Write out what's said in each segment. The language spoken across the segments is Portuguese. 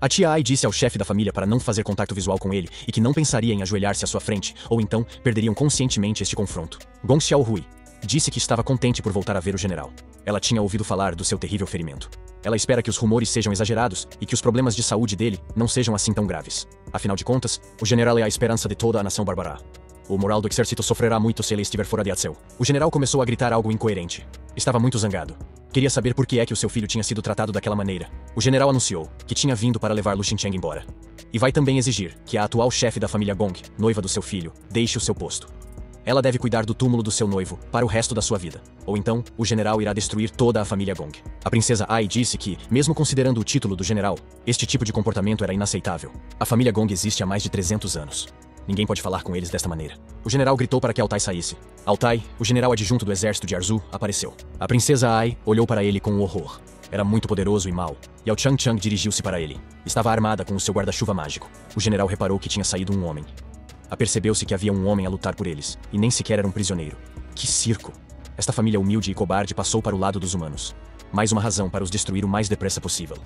A tia Ai disse ao chefe da família para não fazer contato visual com ele e que não pensaria em ajoelhar-se à sua frente, ou então perderiam conscientemente este confronto. Gong Xiaohui disse que estava contente por voltar a ver o general. Ela tinha ouvido falar do seu terrível ferimento. Ela espera que os rumores sejam exagerados e que os problemas de saúde dele não sejam assim tão graves. Afinal de contas, o general é a esperança de toda a nação bárbara. O moral do exército sofrerá muito se ele estiver fora de ação. O general começou a gritar algo incoerente. Estava muito zangado. Queria saber por que é que o seu filho tinha sido tratado daquela maneira. O general anunciou que tinha vindo para levar Lu Xincheng embora. E vai também exigir que a atual chefe da família Gong, noiva do seu filho, deixe o seu posto. Ela deve cuidar do túmulo do seu noivo para o resto da sua vida. Ou então, o general irá destruir toda a família Gong. A princesa Ai disse que, mesmo considerando o título do general, este tipo de comportamento era inaceitável. A família Gong existe há mais de 300 anos. Ninguém pode falar com eles desta maneira. O general gritou para que Altai saísse. Altai, o general adjunto do exército de Arzu, apareceu. A princesa Ai olhou para ele com horror. Era muito poderoso e mau. Yao Changchang dirigiu-se para ele. Estava armada com o seu guarda-chuva mágico. O general reparou que tinha saído um homem. Apercebeu-se que havia um homem a lutar por eles, e nem sequer era um prisioneiro. Que circo! Esta família humilde e cobarde passou para o lado dos humanos. Mais uma razão para os destruir o mais depressa possível.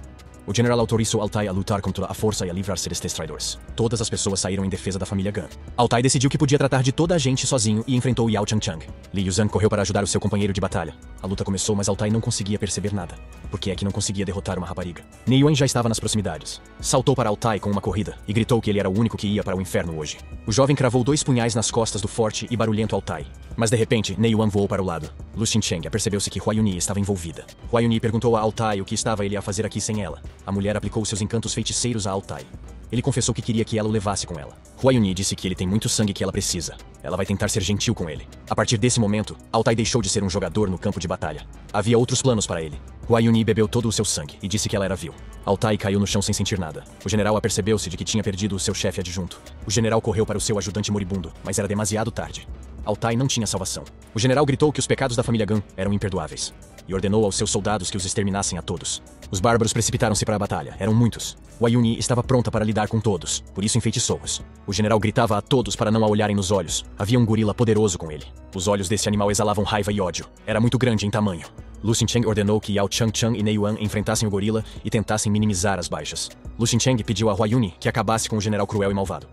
O general autorizou Altai a lutar contra a força e a livrar-se destes traidores. Todas as pessoas saíram em defesa da família Gan. Altai decidiu que podia tratar de toda a gente sozinho e enfrentou Yao Changchang. Li Yuzhan correu para ajudar o seu companheiro de batalha. A luta começou, mas Altai não conseguia perceber nada. Por que é que não conseguia derrotar uma rapariga? Nei Yuan já estava nas proximidades. Saltou para Altai com uma corrida e gritou que ele era o único que ia para o inferno hoje. O jovem cravou 2 punhais nas costas do forte e barulhento Altai. Mas de repente, Nei Yuan voou para o lado. Lu Xincheng apercebeu-se que Hua Yunyi estava envolvida. Hua Yunyi perguntou a Altai o que estava ele a fazer aqui sem ela. A mulher aplicou seus encantos feiticeiros a Altai. Ele confessou que queria que ela o levasse com ela. Hua Yunyi disse que ele tem muito sangue que ela precisa. Ela vai tentar ser gentil com ele. A partir desse momento, Altai deixou de ser um jogador no campo de batalha. Havia outros planos para ele. Hua Yunyi bebeu todo o seu sangue e disse que ela era vil. Altai caiu no chão sem sentir nada. O general apercebeu-se de que tinha perdido o seu chefe adjunto. O general correu para o seu ajudante moribundo, mas era demasiado tarde. Altai não tinha salvação. O general gritou que os pecados da família Gan eram imperdoáveis e ordenou aos seus soldados que os exterminassem a todos. Os bárbaros precipitaram-se para a batalha. Eram muitos. Hua Yunyi estava pronta para lidar com todos, por isso enfeitiçou-os. O general gritava a todos para não a olharem nos olhos. Havia um gorila poderoso com ele. Os olhos desse animal exalavam raiva e ódio. Era muito grande em tamanho. Lu Xincheng ordenou que Yao Changchang e Nei Yuan enfrentassem o gorila e tentassem minimizar as baixas. Lu Xincheng pediu a Hua Yunyi que acabasse com o general cruel e malvado.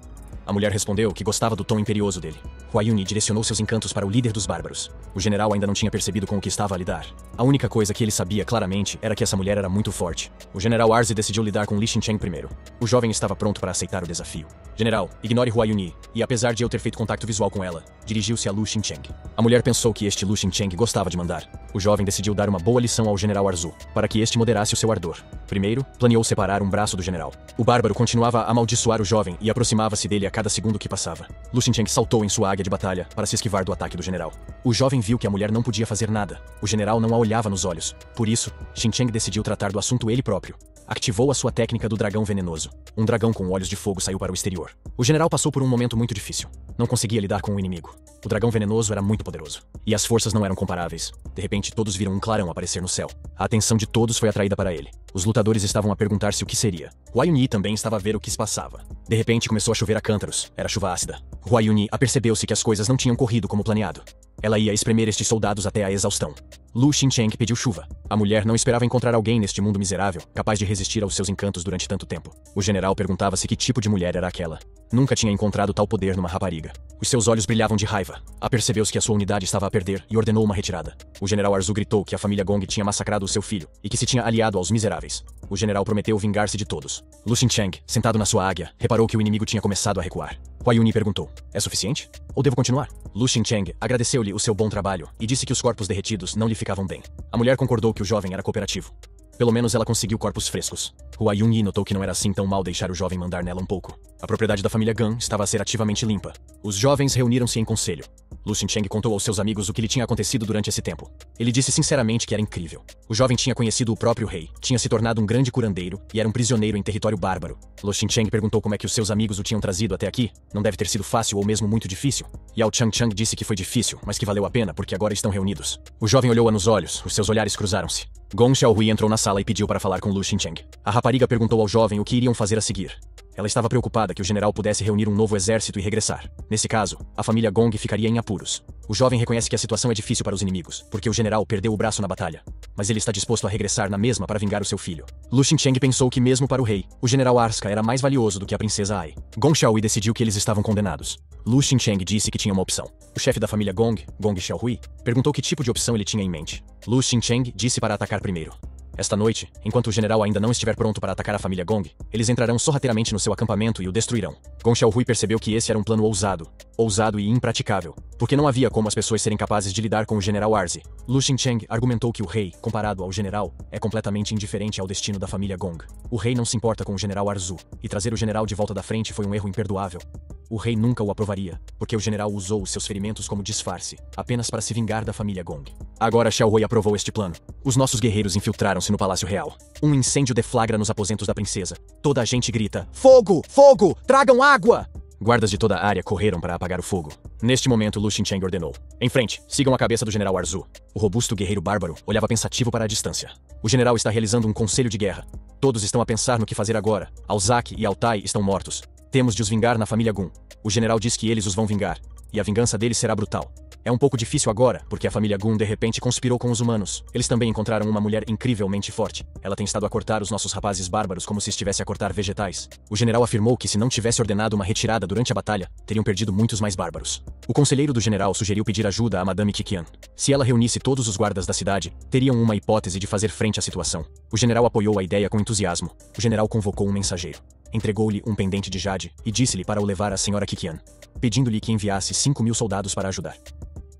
A mulher respondeu que gostava do tom imperioso dele. Hua Yunyi direcionou seus encantos para o líder dos bárbaros. O general ainda não tinha percebido com o que estava a lidar. A única coisa que ele sabia claramente era que essa mulher era muito forte. O general Arzi decidiu lidar com Li Xincheng primeiro. O jovem estava pronto para aceitar o desafio. General, ignore Hua Yunyi, e apesar de eu ter feito contato visual com ela, dirigiu-se a Lu Xincheng. A mulher pensou que este Lu Xincheng gostava de mandar. O jovem decidiu dar uma boa lição ao general Arzu, para que este moderasse o seu ardor. Primeiro, planeou separar um braço do general. O bárbaro continuava a amaldiçoar o jovem e aproximava-se dele a cada segundo que passava. Lu Xincheng saltou em sua águia de batalha para se esquivar do ataque do general. O jovem viu que a mulher não podia fazer nada. O general não a olhava nos olhos. Por isso, Xincheng decidiu tratar do assunto ele próprio. Ativou a sua técnica do dragão venenoso. Um dragão com olhos de fogo saiu para o exterior. O general passou por um momento muito difícil. Não conseguia lidar com o inimigo. O dragão venenoso era muito poderoso. E as forças não eram comparáveis. De repente, todos viram um clarão aparecer no céu. A atenção de todos foi atraída para ele. Os lutadores estavam a perguntar-se o que seria. Hua Yunyi também estava a ver o que se passava. De repente, começou a chover a cântaros. Era chuva ácida. Hua Yunyi apercebeu-se que as coisas não tinham corrido como planeado. Ela ia espremer estes soldados até a exaustão. Lu Xincheng pediu chuva. A mulher não esperava encontrar alguém neste mundo miserável, capaz de resistir aos seus encantos durante tanto tempo. O general perguntava-se que tipo de mulher era aquela. Nunca tinha encontrado tal poder numa rapariga. Os seus olhos brilhavam de raiva. Apercebeu-se que a sua unidade estava a perder e ordenou uma retirada. O general Arzu gritou que a família Gong tinha massacrado o seu filho e que se tinha aliado aos miseráveis. O general prometeu vingar-se de todos. Lu Xincheng, sentado na sua águia, reparou que o inimigo tinha começado a recuar. Hua Yunyi perguntou: é suficiente? Ou devo continuar? Lu Xincheng agradeceu-lhe o seu bom trabalho e disse que os corpos derretidos não lhe ficavam bem. A mulher concordou que o jovem era cooperativo. Pelo menos ela conseguiu corpos frescos. Hua Yunyi notou que não era assim tão mal deixar o jovem mandar nela um pouco. A propriedade da família Gan estava a ser ativamente limpa. Os jovens reuniram-se em conselho. Lu Xincheng contou aos seus amigos o que lhe tinha acontecido durante esse tempo. Ele disse sinceramente que era incrível. O jovem tinha conhecido o próprio rei, tinha se tornado um grande curandeiro e era um prisioneiro em território bárbaro. Lu Xincheng perguntou como é que os seus amigos o tinham trazido até aqui. Não deve ter sido fácil ou mesmo muito difícil. Yao Changchang disse que foi difícil, mas que valeu a pena porque agora estão reunidos. O jovem olhou-a nos olhos, os seus olhares cruzaram-se. Gong Xiaohui entrou na sala e pediu para falar com Lu Xincheng. A rapariga perguntou ao jovem o que iriam fazer a seguir. Ela estava preocupada que o general pudesse reunir um novo exército e regressar. Nesse caso, a família Gong ficaria em apuros. O jovem reconhece que a situação é difícil para os inimigos, porque o general perdeu o braço na batalha. mas ele está disposto a regressar na mesma para vingar o seu filho. Lu Xincheng pensou que mesmo para o rei, o general Arska era mais valioso do que a princesa Ai. Gong Xiaohui decidiu que eles estavam condenados. Lu Xincheng disse que tinha uma opção. O chefe da família Gong, Gong Xiaohui, perguntou que tipo de opção ele tinha em mente. Lu Xincheng disse para atacar primeiro. Esta noite, enquanto o general ainda não estiver pronto para atacar a família Gong, eles entrarão sorrateiramente no seu acampamento e o destruirão. Gong Xiaohui percebeu que esse era um plano ousado e impraticável, porque não havia como as pessoas serem capazes de lidar com o general Arzi. Lu Xincheng argumentou que o rei, comparado ao general, é completamente indiferente ao destino da família Gong. O rei não se importa com o general Arzu, e trazer o general de volta da frente foi um erro imperdoável. O rei nunca o aprovaria, porque o general usou os seus ferimentos como disfarce, apenas para se vingar da família Gong. Agora Xiaohui aprovou este plano. Os nossos guerreiros infiltraram-se no Palácio Real. Um incêndio deflagra nos aposentos da princesa. Toda a gente grita: "Fogo! Fogo! Tragam água!" Guardas de toda a área correram para apagar o fogo. Neste momento, Lu Xincheng ordenou: "Em frente, sigam a cabeça do general Arzu." O robusto guerreiro bárbaro olhava pensativo para a distância. O general está realizando um conselho de guerra. Todos estão a pensar no que fazer agora. Alzak e Altai estão mortos. Temos de os vingar na família Gun. O general diz que eles os vão vingar, e a vingança deles será brutal. É um pouco difícil agora, porque a família Gun de repente conspirou com os humanos. Eles também encontraram uma mulher incrivelmente forte. Ela tem estado a cortar os nossos rapazes bárbaros como se estivesse a cortar vegetais. O general afirmou que se não tivesse ordenado uma retirada durante a batalha, teriam perdido muitos mais bárbaros. O conselheiro do general sugeriu pedir ajuda a Madame Kikian. Se ela reunisse todos os guardas da cidade, teriam uma hipótese de fazer frente à situação. O general apoiou a ideia com entusiasmo. O general convocou um mensageiro. Entregou-lhe um pendente de jade e disse-lhe para o levar à senhora Kikian, pedindo-lhe que enviasse 5.000 soldados para ajudar.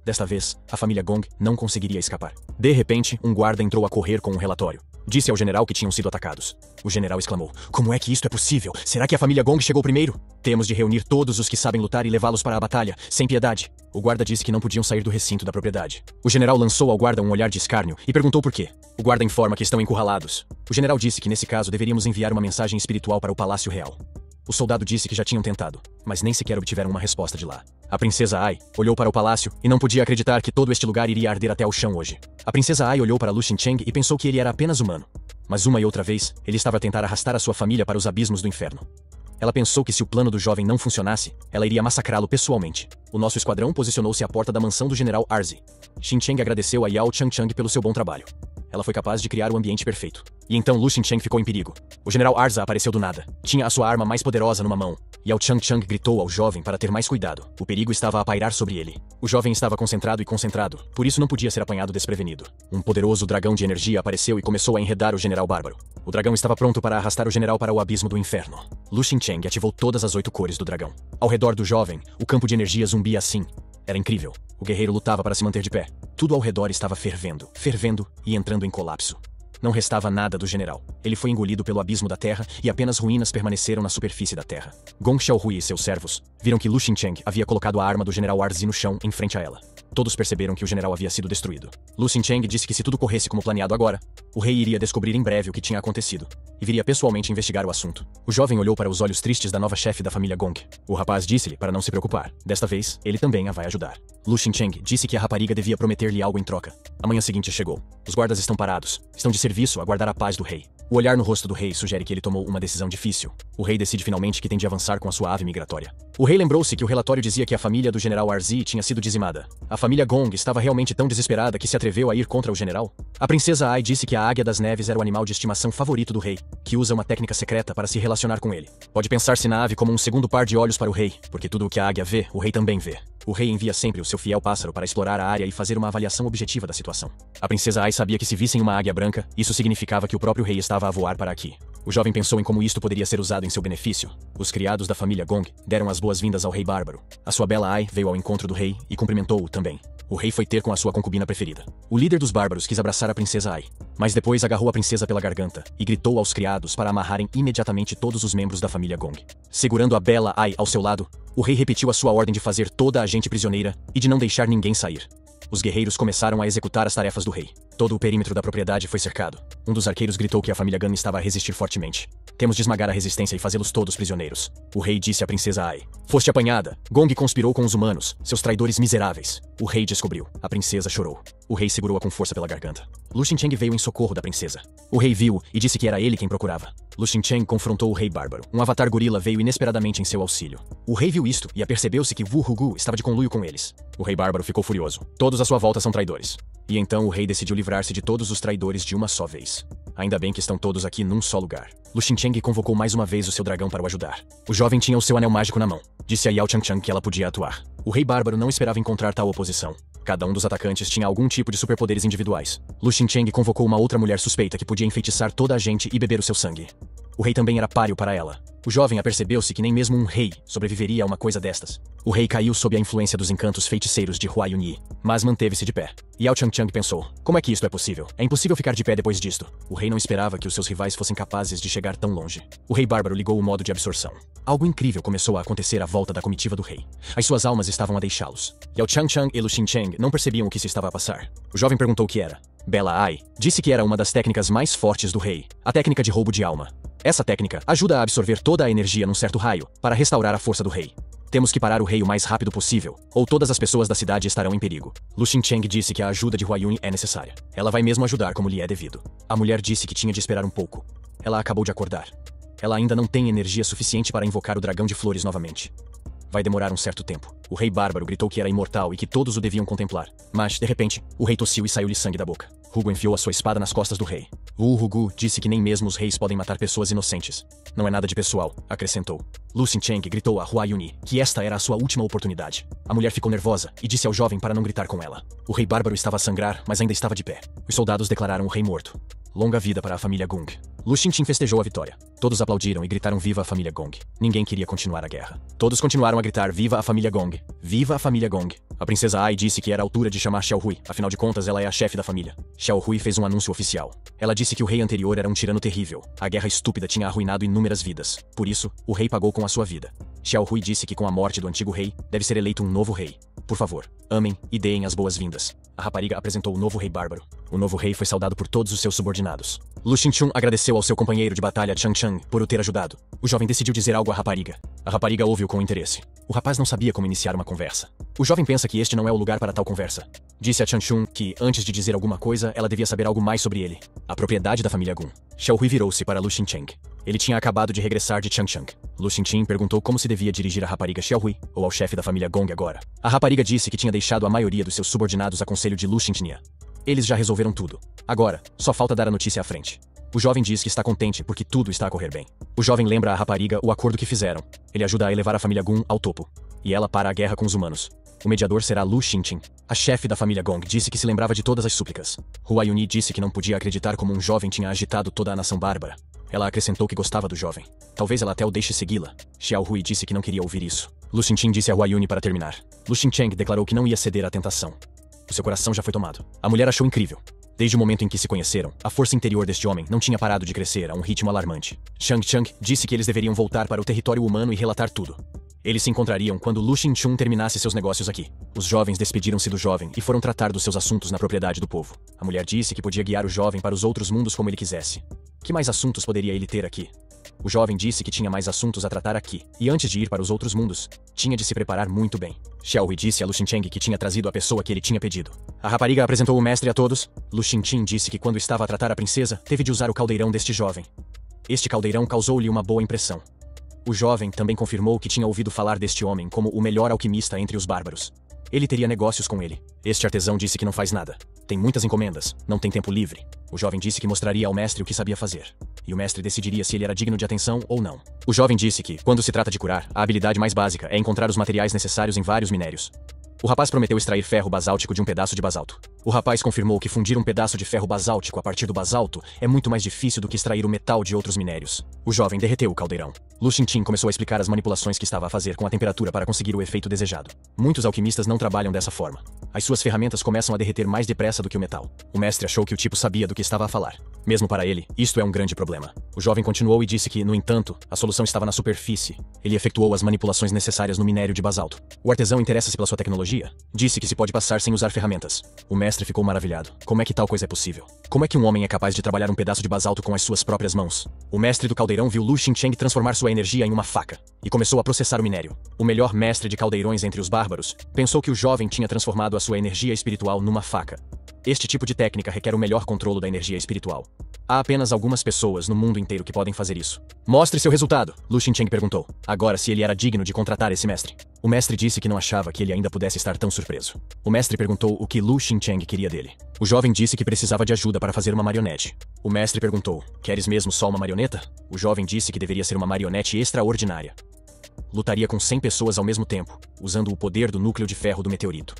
Desta vez, a família Gong não conseguiria escapar. De repente, um guarda entrou a correr com um relatório. Disse ao general que tinham sido atacados. O general exclamou: "Como é que isto é possível? Será que a família Gong chegou primeiro? Temos de reunir todos os que sabem lutar e levá-los para a batalha, sem piedade." O guarda disse que não podiam sair do recinto da propriedade. O general lançou ao guarda um olhar de escárnio e perguntou por quê. O guarda informa que estão encurralados. O general disse que nesse caso deveríamos enviar uma mensagem espiritual para o Palácio Real. O soldado disse que já tinham tentado, mas nem sequer obtiveram uma resposta de lá. A princesa Ai olhou para o palácio e não podia acreditar que todo este lugar iria arder até ao chão hoje. A princesa Ai olhou para Lu Xincheng e pensou que ele era apenas humano. Mas uma e outra vez, ele estava a tentar arrastar a sua família para os abismos do inferno. Ela pensou que se o plano do jovem não funcionasse, ela iria massacrá-lo pessoalmente. O nosso esquadrão posicionou-se à porta da mansão do general Arzi. Xincheng agradeceu a Yao Changchang pelo seu bom trabalho. Ela foi capaz de criar o ambiente perfeito. E então Lu Xincheng ficou em perigo. O general Arza apareceu do nada. Tinha a sua arma mais poderosa numa mão. Yao Changchang gritou ao jovem para ter mais cuidado. O perigo estava a pairar sobre ele. O jovem estava concentrado, por isso não podia ser apanhado desprevenido. Um poderoso dragão de energia apareceu e começou a enredar o general bárbaro. O dragão estava pronto para arrastar o general para o abismo do inferno. Lu Xincheng ativou todas as 8 cores do dragão. Ao redor do jovem, o campo de energia zumbia assim. Era incrível. O guerreiro lutava para se manter de pé. Tudo ao redor estava fervendo e entrando em colapso. Não restava nada do general. Ele foi engolido pelo abismo da terra e apenas ruínas permaneceram na superfície da terra. Gong Xiaohui e seus servos viram que Lu Xincheng havia colocado a arma do general Arzi no chão em frente a ela. Todos perceberam que o general havia sido destruído. Lu Xincheng disse que se tudo corresse como planeado agora, o rei iria descobrir em breve o que tinha acontecido e viria pessoalmente investigar o assunto. O jovem olhou para os olhos tristes da nova chefe da família Gong. O rapaz disse-lhe para não se preocupar. Desta vez, ele também a vai ajudar. Lu Xincheng disse que a rapariga devia prometer-lhe algo em troca. A manhã seguinte chegou. Os guardas estão parados. Estão de serviço a guardar a paz do rei. O olhar no rosto do rei sugere que ele tomou uma decisão difícil. O rei decide finalmente que tem de avançar com a sua ave migratória. O rei lembrou-se que o relatório dizia que a família do general Arzi tinha sido dizimada. A família Gong estava realmente tão desesperada que se atreveu a ir contra o general? A princesa Ai disse que a águia das neves era o animal de estimação favorito do rei, que usa uma técnica secreta para se relacionar com ele. Pode pensar-se na ave como um segundo par de olhos para o rei, porque tudo o que a águia vê, o rei também vê. O rei envia sempre o seu fiel pássaro para explorar a área e fazer uma avaliação objetiva da situação. A princesa Ai sabia que se vissem uma águia branca, isso significava que o próprio rei estava a voar para aqui. O jovem pensou em como isto poderia ser usado em seu benefício. Os criados da família Gong deram as boas-vindas ao rei bárbaro. A sua bela Ai veio ao encontro do rei e cumprimentou-o também. O rei foi ter com a sua concubina preferida. O líder dos bárbaros quis abraçar a princesa Ai, mas depois agarrou a princesa pela garganta e gritou aos criados para amarrarem imediatamente todos os membros da família Gong. Segurando a bela Ai ao seu lado, o rei repetiu a sua ordem de fazer toda a gente prisioneira e de não deixar ninguém sair. Os guerreiros começaram a executar as tarefas do rei. Todo o perímetro da propriedade foi cercado. Um dos arqueiros gritou que a família Gun estava a resistir fortemente. Temos de esmagar a resistência e fazê-los todos prisioneiros. O rei disse à princesa Ai: "Foste apanhada. Gong conspirou com os humanos, seus traidores miseráveis." O rei descobriu. A princesa chorou. O rei segurou-a com força pela garganta. Lu Xincheng veio em socorro da princesa. O rei viu e disse que era ele quem procurava. Lu Xincheng confrontou o rei bárbaro. Um avatar gorila veio inesperadamente em seu auxílio. O rei viu isto e apercebeu-se que Wu Hugu estava de conluio com eles. O rei bárbaro ficou furioso. Todos à sua volta são traidores. E então o rei decidiu livrar-se de todos os traidores de uma só vez. Ainda bem que estão todos aqui num só lugar. Lu Xingqiang convocou mais uma vez o seu dragão para o ajudar. O jovem tinha o seu anel mágico na mão. Disse a Yao Changchang que ela podia atuar. O rei bárbaro não esperava encontrar tal oposição. Cada um dos atacantes tinha algum tipo de superpoderes individuais. Lu Xingqiang convocou uma outra mulher suspeita que podia enfeitiçar toda a gente e beber o seu sangue. O rei também era páreo para ela. O jovem apercebeu-se que nem mesmo um rei sobreviveria a uma coisa destas. O rei caiu sob a influência dos encantos feiticeiros de Hua Yunyi, mas manteve-se de pé. Yao Changchang pensou, como é que isto é possível? É impossível ficar de pé depois disto. O rei não esperava que os seus rivais fossem capazes de chegar tão longe. O rei bárbaro ligou o modo de absorção. Algo incrível começou a acontecer à volta da comitiva do rei. As suas almas estavam a deixá-los. Yao Changchang e Lu Xingqiang não percebiam o que se estava a passar. O jovem perguntou o que era. Bela Ai disse que era uma das técnicas mais fortes do rei, a técnica de roubo de alma. Essa técnica ajuda a absorver toda a energia num certo raio, para restaurar a força do rei. Temos que parar o rei o mais rápido possível, ou todas as pessoas da cidade estarão em perigo. Lu Xingqiang disse que a ajuda de Hua Yun é necessária. Ela vai mesmo ajudar como lhe é devido. A mulher disse que tinha de esperar um pouco. Ela acabou de acordar. Ela ainda não tem energia suficiente para invocar o dragão de flores novamente. Vai demorar um certo tempo. O rei bárbaro gritou que era imortal e que todos o deviam contemplar. Mas, de repente, o rei tossiu e saiu-lhe sangue da boca. Hugo enfiou a sua espada nas costas do rei. Wu Hugu disse que nem mesmo os reis podem matar pessoas inocentes. Não é nada de pessoal, acrescentou. Lu Xingqiang gritou a Hua Yunyi que esta era a sua última oportunidade. A mulher ficou nervosa e disse ao jovem para não gritar com ela. O rei bárbaro estava a sangrar, mas ainda estava de pé. Os soldados declararam o rei morto. Longa vida para a família Gong. Lu Xingqiang festejou a vitória. Todos aplaudiram e gritaram viva a família Gong. Ninguém queria continuar a guerra. Todos continuaram a gritar viva a família Gong. Viva a família Gong. A princesa Ai disse que era a altura de chamar Xiao Hui, afinal de contas ela é a chefe da família. Xiao Hui fez um anúncio oficial. Ela disse que o rei anterior era um tirano terrível. A guerra estúpida tinha arruinado inúmeras vidas. Por isso, o rei pagou com a sua vida. Xiao Hui disse que com a morte do antigo rei, deve ser eleito um novo rei. Por favor, amem e deem as boas-vindas. A rapariga apresentou o novo rei bárbaro. O novo rei foi saudado por todos os seus subordinados. Lu Xingqiang agradeceu ao seu companheiro de batalha Changchang por o ter ajudado. O jovem decidiu dizer algo à rapariga. A rapariga ouviu com interesse. O rapaz não sabia como iniciar uma conversa. O jovem pensa que este não é o lugar para tal conversa. Disse a Changchun que, antes de dizer alguma coisa, ela devia saber algo mais sobre ele. A propriedade da família Gun. Xiao Hui virou-se para Lu Xingqiang. Ele tinha acabado de regressar de Changchang. Lu Xingqiang perguntou como se devia dirigir a rapariga Xiao Hui, ou ao chefe da família Gong agora. A rapariga disse que tinha deixado a maioria dos seus subordinados a conselho de Lu Xingqiang. Eles já resolveram tudo. Agora, só falta dar a notícia à frente. O jovem diz que está contente porque tudo está a correr bem. O jovem lembra à rapariga o acordo que fizeram. Ele ajuda a elevar a família Gun ao topo. E ela para a guerra com os humanos. O mediador será Lu Xingqiang. A chefe da família Gong disse que se lembrava de todas as súplicas. Hua Yunyi disse que não podia acreditar como um jovem tinha agitado toda a nação bárbara. Ela acrescentou que gostava do jovem. Talvez ela até o deixe segui-la. Xiao Hui disse que não queria ouvir isso. Lu Xingqiang disse a Hua Yunyi para terminar. Lu Xingqiang declarou que não ia ceder à tentação. O seu coração já foi tomado. A mulher achou incrível. Desde o momento em que se conheceram, a força interior deste homem não tinha parado de crescer a um ritmo alarmante. Changchang disse que eles deveriam voltar para o território humano e relatar tudo. Eles se encontrariam quando Lu Xingqiang terminasse seus negócios aqui. Os jovens despediram-se do jovem e foram tratar dos seus assuntos na propriedade do povo. A mulher disse que podia guiar o jovem para os outros mundos como ele quisesse. Que mais assuntos poderia ele ter aqui? O jovem disse que tinha mais assuntos a tratar aqui, e antes de ir para os outros mundos, tinha de se preparar muito bem. Xiao Hui disse a Lu Xingqiang que tinha trazido a pessoa que ele tinha pedido. A rapariga apresentou o mestre a todos. Lu Xingqiang disse que quando estava a tratar a princesa, teve de usar o caldeirão deste jovem. Este caldeirão causou-lhe uma boa impressão. O jovem também confirmou que tinha ouvido falar deste homem como o melhor alquimista entre os bárbaros. Ele teria negócios com ele. Este artesão disse que não faz nada. Tem muitas encomendas, não tem tempo livre. O jovem disse que mostraria ao mestre o que sabia fazer. E o mestre decidiria se ele era digno de atenção ou não. O jovem disse que, quando se trata de curar, a habilidade mais básica é encontrar os materiais necessários em vários minérios. O rapaz prometeu extrair ferro basáltico de um pedaço de basalto. O rapaz confirmou que fundir um pedaço de ferro basáltico a partir do basalto é muito mais difícil do que extrair o metal de outros minérios. O jovem derreteu o caldeirão. Lu Xingqiang começou a explicar as manipulações que estava a fazer com a temperatura para conseguir o efeito desejado. Muitos alquimistas não trabalham dessa forma. As suas ferramentas começam a derreter mais depressa do que o metal. O mestre achou que o tipo sabia do que estava a falar. Mesmo para ele, isto é um grande problema. O jovem continuou e disse que, no entanto, a solução estava na superfície. Ele efetuou as manipulações necessárias no minério de basalto. O artesão interessa-se pela sua tecnologia. Disse que se pode passar sem usar ferramentas. O mestre ficou maravilhado. Como é que tal coisa é possível? Como é que um homem é capaz de trabalhar um pedaço de basalto com as suas próprias mãos? O mestre do caldeirão viu Lu Xingqiang transformar sua energia em uma faca e começou a processar o minério. O melhor mestre de caldeirões entre os bárbaros pensou que o jovem tinha transformado a sua energia espiritual numa faca. Este tipo de técnica requer o melhor controlo da energia espiritual. Há apenas algumas pessoas no mundo inteiro que podem fazer isso. Mostre seu resultado, Lu Xingqiang perguntou. Agora se ele era digno de contratar esse mestre. O mestre disse que não achava que ele ainda pudesse estar tão surpreso. O mestre perguntou o que Lu Xincheng queria dele. O jovem disse que precisava de ajuda para fazer uma marionete. O mestre perguntou: queres mesmo só uma marioneta? O jovem disse que deveria ser uma marionete extraordinária. Lutaria com 100 pessoas ao mesmo tempo, usando o poder do núcleo de ferro do meteorito.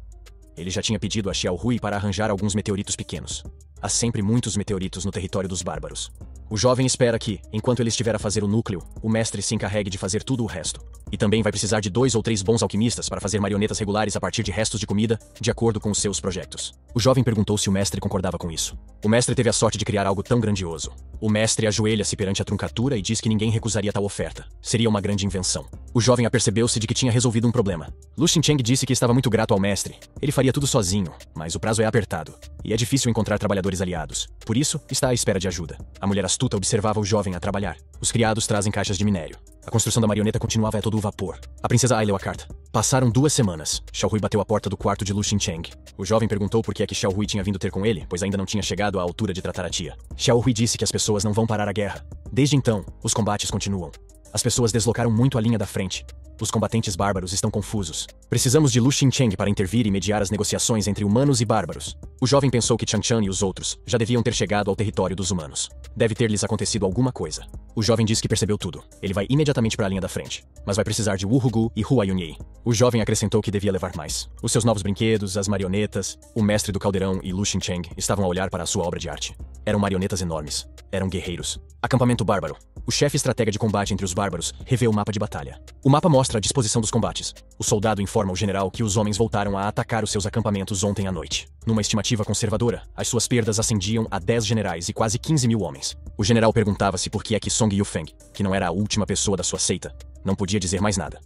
Ele já tinha pedido a Xiao Hui para arranjar alguns meteoritos pequenos. Há sempre muitos meteoritos no território dos bárbaros. O jovem espera que, enquanto ele estiver a fazer o núcleo, o mestre se encarregue de fazer tudo o resto. E também vai precisar de 2 ou 3 bons alquimistas para fazer marionetas regulares a partir de restos de comida, de acordo com os seus projetos. O jovem perguntou se o mestre concordava com isso. O mestre teve a sorte de criar algo tão grandioso. O mestre ajoelha-se perante a truncatura e diz que ninguém recusaria tal oferta. Seria uma grande invenção. O jovem apercebeu-se de que tinha resolvido um problema. Lu Xincheng disse que estava muito grato ao mestre. Ele faria tudo sozinho, mas o prazo é apertado. E é difícil encontrar trabalhadores aliados. Por isso, está à espera de ajuda. A mulher astuta observava o jovem a trabalhar. Os criados trazem caixas de minério. A construção da marioneta continuava a todo o vapor. A princesa Ai leu a carta. Passaram 2 semanas. Xiao Hui bateu a porta do quarto de Lu Xincheng. O jovem perguntou por que é que Xiao Hui tinha vindo ter com ele, pois ainda não tinha chegado à altura de tratar a tia. Xiao Hui disse que as pessoas não vão parar a guerra. Desde então, os combates continuam. As pessoas deslocaram muito a linha da frente. Os combatentes bárbaros estão confusos. Precisamos de Lu Xincheng para intervir e mediar as negociações entre humanos e bárbaros. O jovem pensou que Chang Chan e os outros já deviam ter chegado ao território dos humanos. Deve ter lhes acontecido alguma coisa. O jovem disse que percebeu tudo. Ele vai imediatamente para a linha da frente, mas vai precisar de Wu Hugu e Hua Yunyi. O jovem acrescentou que devia levar mais. Os seus novos brinquedos, as marionetas, o mestre do caldeirão e Lu Xincheng estavam a olhar para a sua obra de arte. Eram marionetas enormes. Eram guerreiros. Acampamento bárbaro. O chefe estratega de combate entre os bárbaros revê o mapa de batalha. O mapa mostra a disposição dos combates. O soldado informa o general que os homens voltaram a atacar os seus acampamentos ontem à noite. Numa estimativa conservadora, as suas perdas ascendiam a 10 generais e quase 15 mil homens. O general perguntava-se por que é que Song Yufeng, que não era a última pessoa da sua seita, não podia dizer mais nada.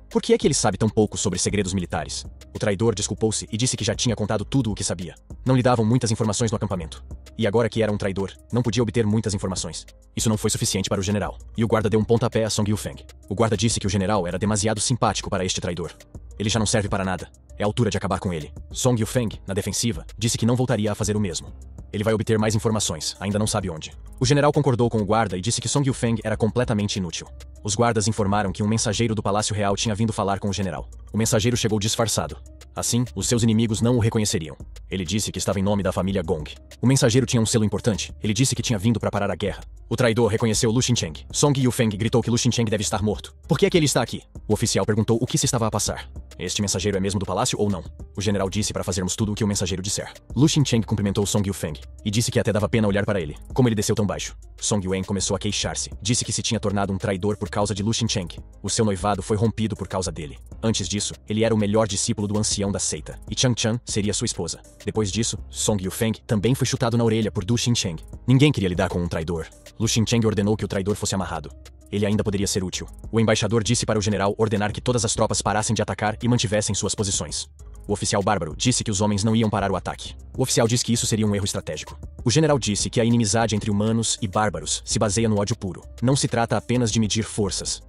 Por que é que ele sabe tão pouco sobre segredos militares? O traidor desculpou-se e disse que já tinha contado tudo o que sabia. Não lhe davam muitas informações no acampamento. E agora que era um traidor, não podia obter muitas informações. Isso não foi suficiente para o general. E o guarda deu um pontapé a Song Yufeng. O guarda disse que o general era demasiado simpático para este traidor. Ele já não serve para nada. É a altura de acabar com ele. Song Yufeng, na defensiva, disse que não voltaria a fazer o mesmo. Ele vai obter mais informações, ainda não sabe onde. O general concordou com o guarda e disse que Song Yufeng era completamente inútil. Os guardas informaram que um mensageiro do Palácio Real tinha vindo falar com o general. O mensageiro chegou disfarçado. Assim, os seus inimigos não o reconheceriam. Ele disse que estava em nome da família Gong. O mensageiro tinha um selo importante. Ele disse que tinha vindo para parar a guerra. O traidor reconheceu Lu Xincheng. Song Yufeng gritou que Lu Xincheng deve estar morto. Por que é que ele está aqui? O oficial perguntou o que se estava a passar. Este mensageiro é mesmo do palácio ou não? O general disse para fazermos tudo o que o mensageiro disser. Lu Xincheng cumprimentou Song Yufeng e disse que até dava pena olhar para ele. Como ele desceu tão baixo. Song Yuan começou a queixar-se. Disse que se tinha tornado um traidor por causa de Lu Xincheng. O seu noivado foi rompido por causa dele. Antes disso, ele era o melhor discípulo do ancião da seita. E Chang Chan seria sua esposa. Depois disso, Song Yufeng também foi chutado na orelha por Lu Xincheng. Ninguém queria lidar com um traidor. Lu Xincheng ordenou que o traidor fosse amarrado. Ele ainda poderia ser útil. O embaixador disse para o general ordenar que todas as tropas parassem de atacar e mantivessem suas posições. O oficial bárbaro disse que os homens não iam parar o ataque. O oficial disse que isso seria um erro estratégico. O general disse que a inimizade entre humanos e bárbaros se baseia no ódio puro. Não se trata apenas de medir forças.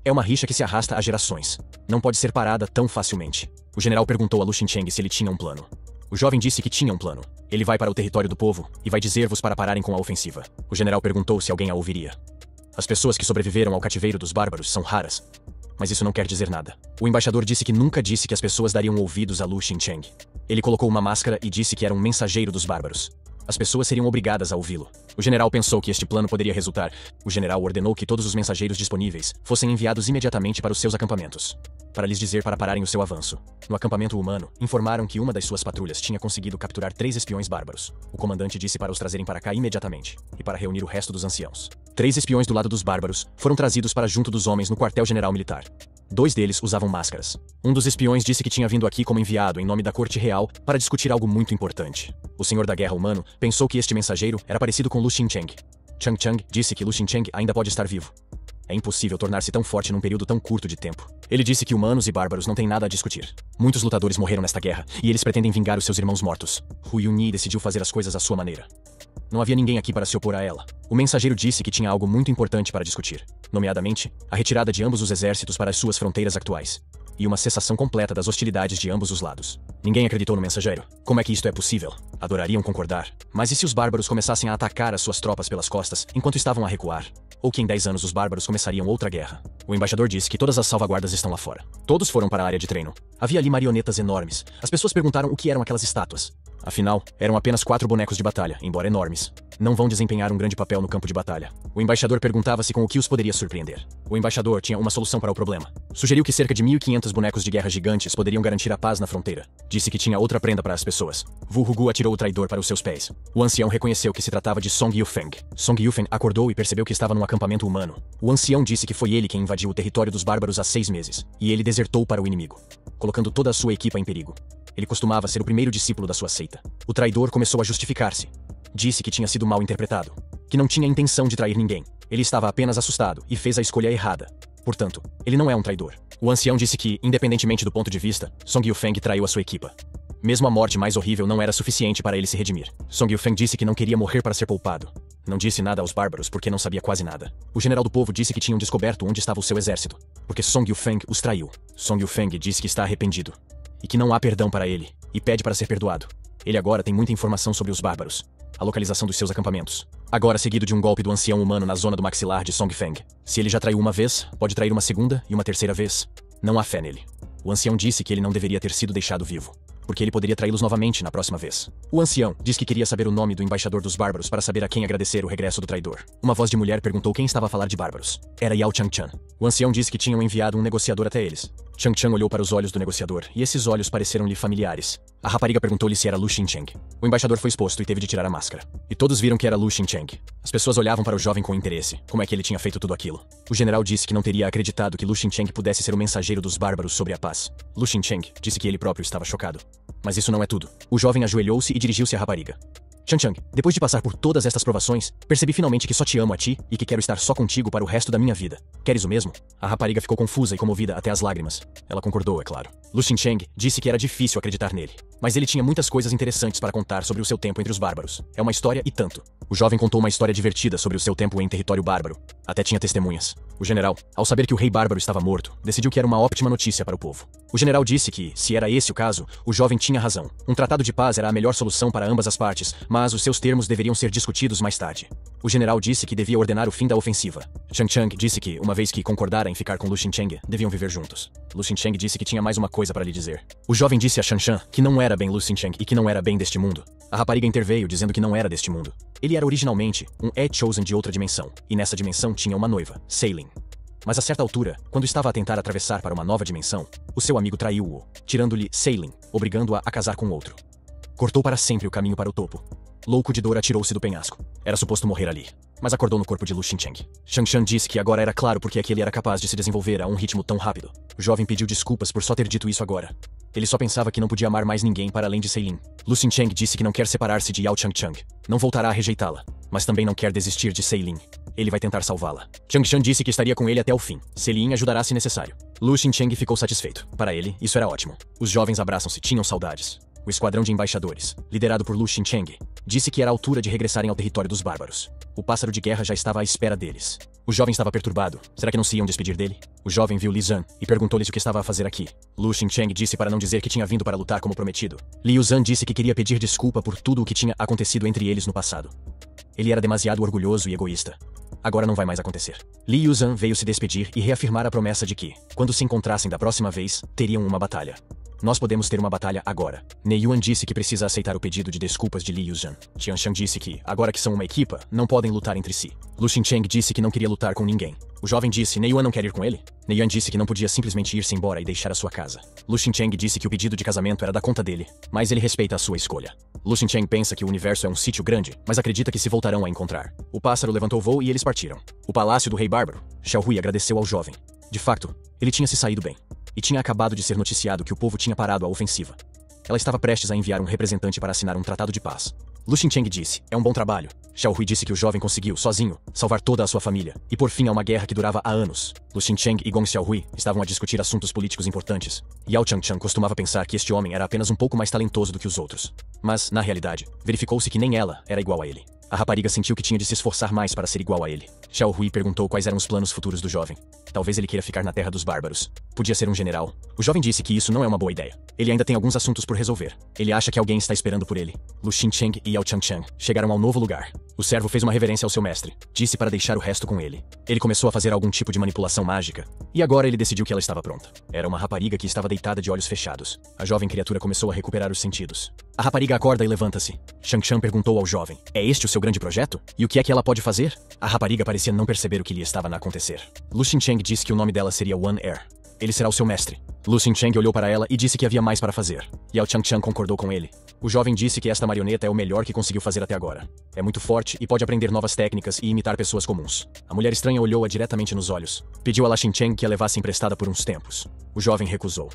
É uma rixa que se arrasta há gerações. Não pode ser parada tão facilmente. O general perguntou a Lu Xincheng se ele tinha um plano. O jovem disse que tinha um plano. Ele vai para o território do povo e vai dizer-vos para pararem com a ofensiva. O general perguntou se alguém a ouviria. As pessoas que sobreviveram ao cativeiro dos bárbaros são raras. Mas isso não quer dizer nada. O embaixador disse que nunca disse que as pessoas dariam ouvidos a Lu Xincheng. Ele colocou uma máscara e disse que era um mensageiro dos bárbaros. As pessoas seriam obrigadas a ouvi-lo. O general pensou que este plano poderia resultar. O general ordenou que todos os mensageiros disponíveis fossem enviados imediatamente para os seus acampamentos, para lhes dizer para pararem o seu avanço. No acampamento humano, informaram que uma das suas patrulhas tinha conseguido capturar 3 espiões bárbaros. O comandante disse para os trazerem para cá imediatamente, e para reunir o resto dos anciãos. 3 espiões do lado dos bárbaros foram trazidos para junto dos homens no quartel-general militar. 2 deles usavam máscaras. Um dos espiões disse que tinha vindo aqui como enviado em nome da corte real para discutir algo muito importante. O senhor da guerra humano pensou que este mensageiro era parecido com Lu Xincheng. Chang Chang disse que Lu Xincheng ainda pode estar vivo. É impossível tornar-se tão forte num período tão curto de tempo. Ele disse que humanos e bárbaros não têm nada a discutir. Muitos lutadores morreram nesta guerra, e eles pretendem vingar os seus irmãos mortos. Hu Yunyi decidiu fazer as coisas à sua maneira. Não havia ninguém aqui para se opor a ela. O mensageiro disse que tinha algo muito importante para discutir, nomeadamente, a retirada de ambos os exércitos para as suas fronteiras atuais. e uma cessação completa das hostilidades de ambos os lados. Ninguém acreditou no mensageiro. Como é que isto é possível? Adorariam concordar. Mas e se os bárbaros começassem a atacar as suas tropas pelas costas enquanto estavam a recuar? Ou que em 10 anos os bárbaros começariam outra guerra? O embaixador disse que todas as salvaguardas estão lá fora. Todos foram para a área de treino. Havia ali marionetas enormes. As pessoas perguntaram o que eram aquelas estátuas. Afinal, eram apenas 4 bonecos de batalha, embora enormes. Não vão desempenhar um grande papel no campo de batalha. O embaixador perguntava-se com o que os poderia surpreender. O embaixador tinha uma solução para o problema. Sugeriu que cerca de 1.500 bonecos de guerra gigantes poderiam garantir a paz na fronteira. Disse que tinha outra prenda para as pessoas. Vu Hugu atirou o traidor para os seus pés. O ancião reconheceu que se tratava de Song Yufeng. Song Yufeng acordou e percebeu que estava num acampamento humano. O ancião disse que foi ele quem invadiu o território dos bárbaros há 6 meses. E ele desertou para o inimigo, colocando toda a sua equipa em perigo. Ele costumava ser o primeiro discípulo da sua seita. O traidor começou a justificar-se. Disse que tinha sido mal interpretado, que não tinha intenção de trair ninguém. Ele estava apenas assustado e fez a escolha errada. Portanto, ele não é um traidor. O ancião disse que, independentemente do ponto de vista, Song Yufeng traiu a sua equipa. Mesmo a morte mais horrível não era suficiente para ele se redimir. Song Yufeng disse que não queria morrer para ser poupado. Não disse nada aos bárbaros porque não sabia quase nada. O general do povo disse que tinham descoberto onde estava o seu exército, porque Song Yufeng os traiu. Song Yufeng disse que está arrependido e que não há perdão para ele, e pede para ser perdoado. Ele agora tem muita informação sobre os bárbaros, a localização dos seus acampamentos. Agora seguido de um golpe do ancião humano na zona do maxilar de Song Feng. Se ele já traiu uma vez, pode trair uma segunda e uma terceira vez. Não há fé nele. O ancião disse que ele não deveria ter sido deixado vivo, porque ele poderia traí-los novamente na próxima vez. O ancião disse que queria saber o nome do embaixador dos bárbaros para saber a quem agradecer o regresso do traidor. Uma voz de mulher perguntou quem estava a falar de bárbaros. Era Yao Changchan. O ancião disse que tinham enviado um negociador até eles. Changchan olhou para os olhos do negociador, e esses olhos pareceram-lhe familiares. A rapariga perguntou-lhe se era Lu Xincheng. O embaixador foi exposto e teve de tirar a máscara. E todos viram que era Lu Xincheng. As pessoas olhavam para o jovem com interesse. Como é que ele tinha feito tudo aquilo? O general disse que não teria acreditado que Lu Xincheng pudesse ser o mensageiro dos bárbaros sobre a paz. Lu Xincheng disse que ele próprio estava chocado. Mas isso não é tudo. O jovem ajoelhou-se e dirigiu-se à rapariga. Changchang, depois de passar por todas estas provações, percebi finalmente que só te amo a ti e que quero estar só contigo para o resto da minha vida. Queres o mesmo? A rapariga ficou confusa e comovida até as lágrimas. Ela concordou, é claro. Lu Xincheng disse que era difícil acreditar nele, mas ele tinha muitas coisas interessantes para contar sobre o seu tempo entre os bárbaros. É uma história e tanto. O jovem contou uma história divertida sobre o seu tempo em território bárbaro. Até tinha testemunhas. O general, ao saber que o rei bárbaro estava morto, decidiu que era uma ótima notícia para o povo. O general disse que, se era esse o caso, o jovem tinha razão. Um tratado de paz era a melhor solução para ambas as partes, mas os seus termos deveriam ser discutidos mais tarde. O general disse que devia ordenar o fim da ofensiva. Changchang disse que, uma vez que concordaram em ficar com Lu Xincheng, deviam viver juntos. Lu Xincheng disse que tinha mais uma coisa para lhe dizer. O jovem disse a Shanshan que não era bem Lu Xincheng e que não era bem deste mundo. A rapariga interveio dizendo que não era deste mundo. Ele era originalmente um Chosen de outra dimensão, e nessa dimensão tinha uma noiva, Seilin. Mas a certa altura, quando estava a tentar atravessar para uma nova dimensão, o seu amigo traiu-o, tirando-lhe Seilin, obrigando-a a casar com outro. Cortou para sempre o caminho para o topo. Louco de dor, atirou-se do penhasco. Era suposto morrer ali, mas acordou no corpo de Lu Xincheng. Shanshan disse que agora era claro porque é que ele era capaz de se desenvolver a um ritmo tão rápido. O jovem pediu desculpas por só ter dito isso agora. Ele só pensava que não podia amar mais ninguém para além de Seilin. Lu Xincheng disse que não quer separar-se de Yao Changchang. Não voltará a rejeitá-la, mas também não quer desistir de Seilin. Ele vai tentar salvá-la. Changshan disse que estaria com ele até o fim. Seilin ajudará se necessário. Lu Xincheng ficou satisfeito. Para ele, isso era ótimo. Os jovens abraçam-se, tinham saudades. O esquadrão de embaixadores, liderado por Lu Xincheng, disse que era a altura de regressarem ao território dos bárbaros. O pássaro de guerra já estava à espera deles. O jovem estava perturbado. Será que não se iam despedir dele? O jovem viu Li Zan e perguntou-lhes o que estava a fazer aqui. Lu Xincheng disse para não dizer que tinha vindo para lutar como prometido. Liu Zan disse que queria pedir desculpa por tudo o que tinha acontecido entre eles no passado. Ele era demasiado orgulhoso e egoísta. Agora não vai mais acontecer. Li Yuzhan veio se despedir e reafirmar a promessa de que, quando se encontrassem da próxima vez, teriam uma batalha. Nós podemos ter uma batalha agora. Ne Yuan disse que precisa aceitar o pedido de desculpas de Li Yuzhan. Tianshan disse que, agora que são uma equipa, não podem lutar entre si. Lu Xincheng disse que não queria lutar com ninguém. O jovem disse, Ne Yuan não quer ir com ele? Ne Yuan disse que não podia simplesmente ir-se embora e deixar a sua casa. Lu Xincheng disse que o pedido de casamento era da conta dele, mas ele respeita a sua escolha. Lu Xincheng pensa que o universo é um sítio grande, mas acredita que se voltarão a encontrar. O pássaro levantou voo e eles partiram. O palácio do rei bárbaro. Xiao Hui agradeceu ao jovem. De fato, ele tinha se saído bem. E tinha acabado de ser noticiado que o povo tinha parado a ofensiva. Ela estava prestes a enviar um representante para assinar um tratado de paz. Lu Xincheng disse, é um bom trabalho. Xiao Hui disse que o jovem conseguiu, sozinho, salvar toda a sua família, e por fim a uma guerra que durava há anos. Lu Xincheng e Gong Xiaohui estavam a discutir assuntos políticos importantes. Yao Changchang costumava pensar que este homem era apenas um pouco mais talentoso do que os outros. Mas, na realidade, verificou-se que nem ela era igual a ele. A rapariga sentiu que tinha de se esforçar mais para ser igual a ele. Xiao Hui perguntou quais eram os planos futuros do jovem. Talvez ele queira ficar na terra dos bárbaros. Podia ser um general. O jovem disse que isso não é uma boa ideia. Ele ainda tem alguns assuntos por resolver. Ele acha que alguém está esperando por ele. Lu Xincheng e Yao Changchang chegaram ao novo lugar. O servo fez uma reverência ao seu mestre. Disse para deixar o resto com ele. Ele começou a fazer algum tipo de manipulação mágica. E agora ele decidiu que ela estava pronta. Era uma rapariga que estava deitada de olhos fechados. A jovem criatura começou a recuperar os sentidos. A rapariga acorda e levanta-se. Shang perguntou ao jovem: "É este o seu grande projeto? E o que é que ela pode fazer?" A rapariga parecia não perceber o que lhe estava a acontecer. Lu Xincheng disse que o nome dela seria One Air. Ele será o seu mestre. Lu Xincheng olhou para ela e disse que havia mais para fazer. Yao Changchang concordou com ele. O jovem disse que esta marioneta é o melhor que conseguiu fazer até agora. É muito forte e pode aprender novas técnicas e imitar pessoas comuns. A mulher estranha olhou-a diretamente nos olhos. Pediu a La Xincheng que a levasse emprestada por uns tempos. O jovem recusou.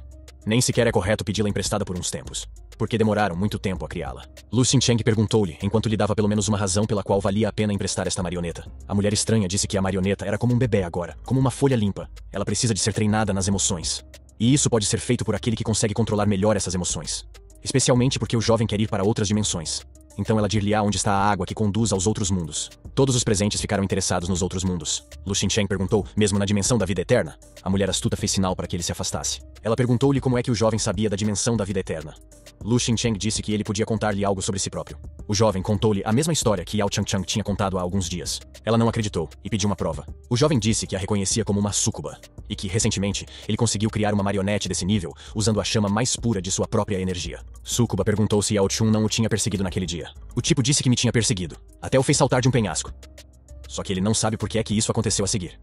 Nem sequer é correto pedi-la emprestada por uns tempos, porque demoraram muito tempo a criá-la. Lu Xincheng perguntou-lhe, enquanto lhe dava pelo menos uma razão pela qual valia a pena emprestar esta marioneta. A mulher estranha disse que a marioneta era como um bebê agora, como uma folha limpa. Ela precisa de ser treinada nas emoções. E isso pode ser feito por aquele que consegue controlar melhor essas emoções. Especialmente porque o jovem quer ir para outras dimensões. Então ela dir-lhe-á onde está a água que conduz aos outros mundos. Todos os presentes ficaram interessados nos outros mundos. Lu Xincheng perguntou, mesmo na dimensão da vida eterna? A mulher astuta fez sinal para que ele se afastasse. Ela perguntou-lhe como é que o jovem sabia da dimensão da vida eterna. Lu Xincheng disse que ele podia contar-lhe algo sobre si próprio. O jovem contou-lhe a mesma história que Yao Changchang tinha contado há alguns dias. Ela não acreditou e pediu uma prova. O jovem disse que a reconhecia como uma súcuba e que, recentemente, ele conseguiu criar uma marionete desse nível usando a chama mais pura de sua própria energia. Súcuba perguntou se Yao Chun não o tinha perseguido naquele dia. O tipo disse que me tinha perseguido. Até o fez saltar de um penhasco. Só que ele não sabe por que é que isso aconteceu a seguir.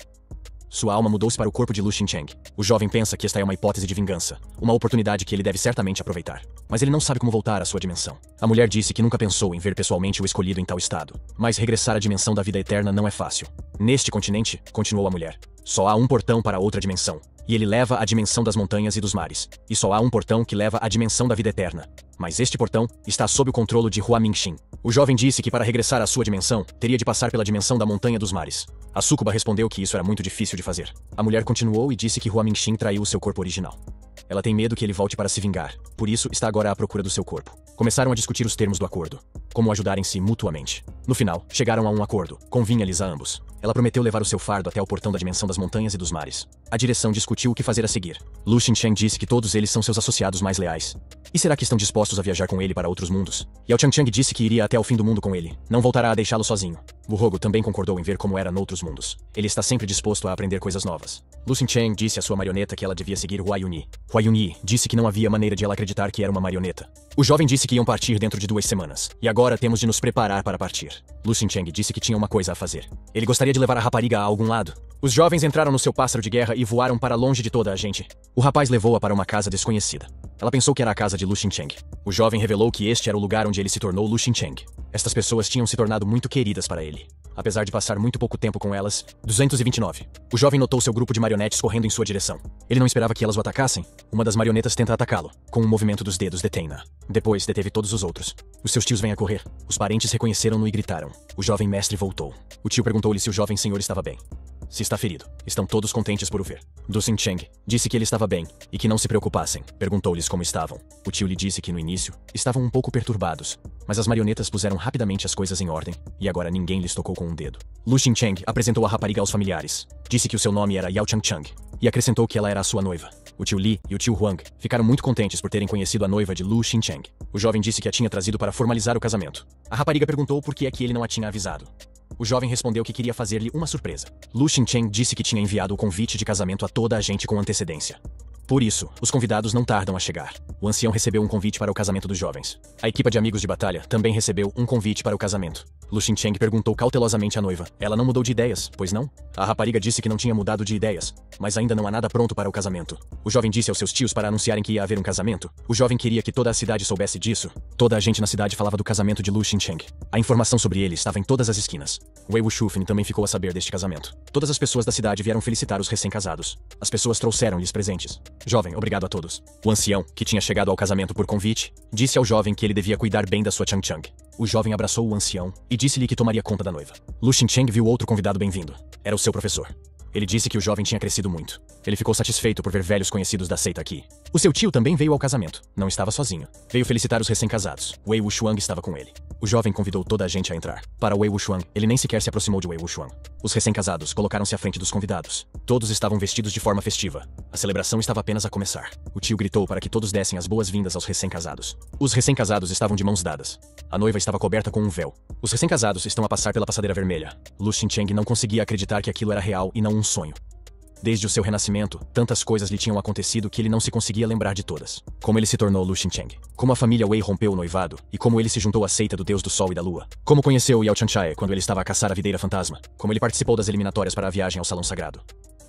Sua alma mudou-se para o corpo de Lu Xincheng. O jovem pensa que esta é uma hipótese de vingança, uma oportunidade que ele deve certamente aproveitar. Mas ele não sabe como voltar à sua dimensão. A mulher disse que nunca pensou em ver pessoalmente o escolhido em tal estado. Mas regressar à dimensão da vida eterna não é fácil. Neste continente, continuou a mulher, só há um portão para outra dimensão. E ele leva à dimensão das montanhas e dos mares. E só há um portão que leva à dimensão da vida eterna. Mas este portão está sob o controle de Hua Mingxin. O jovem disse que para regressar à sua dimensão, teria de passar pela dimensão da montanha dos mares. A súcuba respondeu que isso era muito difícil de fazer. A mulher continuou e disse que Hua Mingxin traiu o seu corpo original. Ela tem medo que ele volte para se vingar, por isso está agora à procura do seu corpo. Começaram a discutir os termos do acordo, como ajudarem-se mutuamente. No final, chegaram a um acordo, convinha-lhes a ambos. Ela prometeu levar o seu fardo até o portão da dimensão das montanhas e dos mares. A direção discutiu o que fazer a seguir. Lu Xincheng disse que todos eles são seus associados mais leais. E será que estão dispostos a viajar com ele para outros mundos? Yao Changchang disse que iria até o fim do mundo com ele. Não voltará a deixá-lo sozinho. Wu Hogu também concordou em ver como era noutros mundos. Ele está sempre disposto a aprender coisas novas. Lu Xincheng disse à sua marioneta que ela devia seguir Hua Yunyi. Hua Yunyi disse que não havia maneira de ela acreditar que era uma marioneta. O jovem disse que iam partir dentro de 2 semanas. E agora temos de nos preparar para partir. Lu Xincheng disse que tinha uma coisa a fazer. Ele gostaria de levar a rapariga a algum lado. Os jovens entraram no seu pássaro de guerra e voaram para longe de toda a gente. O rapaz levou-a para uma casa desconhecida. Ela pensou que era a casa de Lu Xincheng. O jovem revelou que este era o lugar onde ele se tornou Lu Xincheng. Estas pessoas tinham se tornado muito queridas para ele. Apesar de passar muito pouco tempo com elas, 229. O jovem notou seu grupo de marionetes correndo em sua direção. Ele não esperava que elas o atacassem. Uma das marionetas tenta atacá-lo. Com um movimento dos dedos, detém-na. Depois, deteve todos os outros. Os seus tios vêm a correr. Os parentes reconheceram-no e gritaram. O jovem mestre voltou. O tio perguntou-lhe se o jovem senhor estava bem. Se está ferido. Estão todos contentes por o ver. Du Xincheng disse que ele estava bem e que não se preocupassem. Perguntou-lhes como estavam. O tio lhe disse que no início estavam um pouco perturbados, mas as marionetas puseram rapidamente as coisas em ordem e agora ninguém lhes tocou com um dedo. Lu Xincheng apresentou a rapariga aos familiares. Disse que o seu nome era Yao Changchang e acrescentou que ela era a sua noiva. O tio Li e o tio Huang ficaram muito contentes por terem conhecido a noiva de Lu Xincheng. O jovem disse que a tinha trazido para formalizar o casamento. A rapariga perguntou por que é que ele não a tinha avisado. O jovem respondeu que queria fazer-lhe uma surpresa. Lu Xincheng disse que tinha enviado o convite de casamento a toda a gente com antecedência. Por isso, os convidados não tardam a chegar. O ancião recebeu um convite para o casamento dos jovens. A equipa de amigos de batalha também recebeu um convite para o casamento. Lu Xincheng perguntou cautelosamente à noiva. Ela não mudou de ideias, pois não? A rapariga disse que não tinha mudado de ideias, mas ainda não há nada pronto para o casamento. O jovem disse aos seus tios para anunciarem que ia haver um casamento. O jovem queria que toda a cidade soubesse disso. Toda a gente na cidade falava do casamento de Lu Xincheng. A informação sobre ele estava em todas as esquinas. Wei Wushufeng também ficou a saber deste casamento. Todas as pessoas da cidade vieram felicitar os recém-casados. As pessoas trouxeram-lhes presentes. Jovem, obrigado a todos. O ancião, que tinha chegado ao casamento por convite, disse ao jovem que ele devia cuidar bem da sua Changchang. O jovem abraçou o ancião e disse-lhe que tomaria conta da noiva. Lu Xincheng viu outro convidado bem-vindo. Era o seu professor. Ele disse que o jovem tinha crescido muito. Ele ficou satisfeito por ver velhos conhecidos da seita aqui. O seu tio também veio ao casamento. Não estava sozinho. Veio felicitar os recém-casados. Wei Wuxuang estava com ele. O jovem convidou toda a gente a entrar. Para Wei Wuxian, ele nem sequer se aproximou de Wei Wuxian. Os recém-casados colocaram-se à frente dos convidados. Todos estavam vestidos de forma festiva. A celebração estava apenas a começar. O tio gritou para que todos dessem as boas-vindas aos recém-casados. Os recém-casados estavam de mãos dadas. A noiva estava coberta com um véu. Os recém-casados estão a passar pela passadeira vermelha. Lu Xincheng não conseguia acreditar que aquilo era real e não um sonho. Desde o seu renascimento, tantas coisas lhe tinham acontecido que ele não se conseguia lembrar de todas. Como ele se tornou Lu Xincheng, como a família Wei rompeu o noivado, e como ele se juntou à seita do deus do sol e da lua. Como conheceu Yao Chanchae quando ele estava a caçar a videira fantasma. Como ele participou das eliminatórias para a viagem ao Salão Sagrado.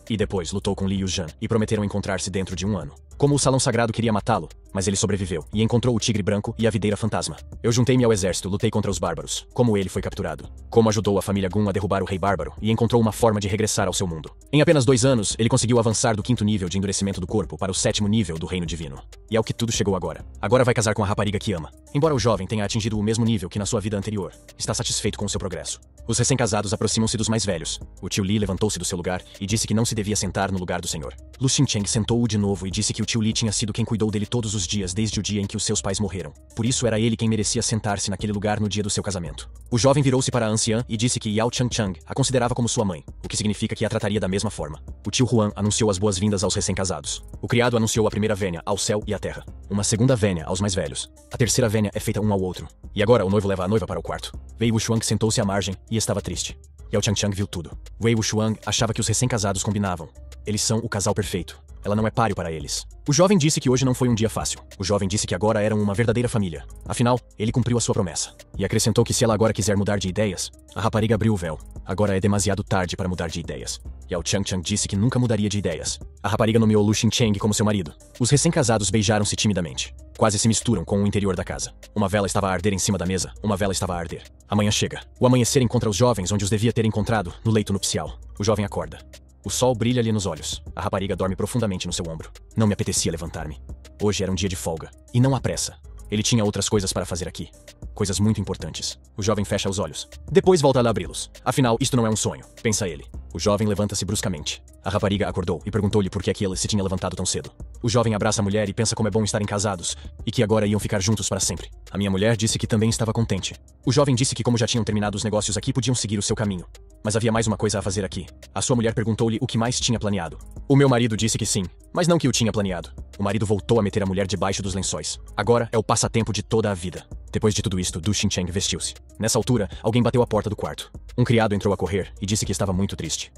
E depois lutou com Li Yuzhan e prometeram encontrar-se dentro de um ano. Como o Salão Sagrado queria matá-lo, mas ele sobreviveu e encontrou o Tigre Branco e a Videira Fantasma. Eu juntei-me ao exército, lutei contra os bárbaros. Como ele foi capturado. Como ajudou a família Gun a derrubar o rei bárbaro e encontrou uma forma de regressar ao seu mundo. Em apenas 2 anos, ele conseguiu avançar do 5º nível de endurecimento do corpo para o 7º nível do reino divino. E é o que tudo chegou agora. Agora vai casar com a rapariga que ama. Embora o jovem tenha atingido o mesmo nível que na sua vida anterior, está satisfeito com o seu progresso. Os recém-casados aproximam-se dos mais velhos. O tio Li levantou-se do seu lugar e disse que não se devia sentar no lugar do senhor. Lu Xincheng sentou-o de novo e disse que o tio Li tinha sido quem cuidou dele todos os dias desde o dia em que os seus pais morreram. Por isso era ele quem merecia sentar-se naquele lugar no dia do seu casamento. O jovem virou-se para a anciã e disse que Yao Changchang a considerava como sua mãe, o que significa que a trataria da mesma forma. O tio Huan anunciou as boas-vindas aos recém-casados. O criado anunciou a primeira vénia ao céu e à terra. Uma segunda vénia aos mais velhos. A terceira vénia é feita um ao outro. E agora o noivo leva a noiva para o quarto. Wei Wuxian sentou-se à margem e estava triste. Yao Changchang viu tudo. Wei Wuxian achava que os recém-casados combinavam. Eles são o casal perfeito. Ela não é páreo para eles. O jovem disse que hoje não foi um dia fácil. O jovem disse que agora eram uma verdadeira família. Afinal, ele cumpriu a sua promessa. E acrescentou que se ela agora quiser mudar de ideias, a rapariga abriu o véu. Agora é demasiado tarde para mudar de ideias. Yao Changchang disse que nunca mudaria de ideias. A rapariga nomeou Lu Xincheng como seu marido. Os recém-casados beijaram-se timidamente. Quase se misturam com o interior da casa. Uma vela estava a arder em cima da mesa, uma vela estava a arder. Amanhã chega. O amanhecer encontra os jovens onde os devia ter encontrado, no leito nupcial. O jovem acorda. O sol brilha-lhe nos olhos. A rapariga dorme profundamente no seu ombro. Não me apetecia levantar-me. Hoje era um dia de folga. E não há pressa. Ele tinha outras coisas para fazer aqui. Coisas muito importantes. O jovem fecha os olhos. Depois volta a abri-los. Afinal, isto não é um sonho, pensa ele. O jovem levanta-se bruscamente. A rapariga acordou e perguntou-lhe por que é que ele se tinha levantado tão cedo. O jovem abraça a mulher e pensa como é bom estarem casados, e que agora iam ficar juntos para sempre. A minha mulher disse que também estava contente. O jovem disse que como já tinham terminado os negócios aqui, podiam seguir o seu caminho. Mas havia mais uma coisa a fazer aqui. A sua mulher perguntou-lhe o que mais tinha planeado. O meu marido disse que sim, mas não que o tinha planeado. O marido voltou a meter a mulher debaixo dos lençóis. Agora é o passatempo de toda a vida. Depois de tudo isto, Du Xincheng vestiu-se. Nessa altura, alguém bateu a porta do quarto. Um criado entrou a correr e disse que estava muito triste.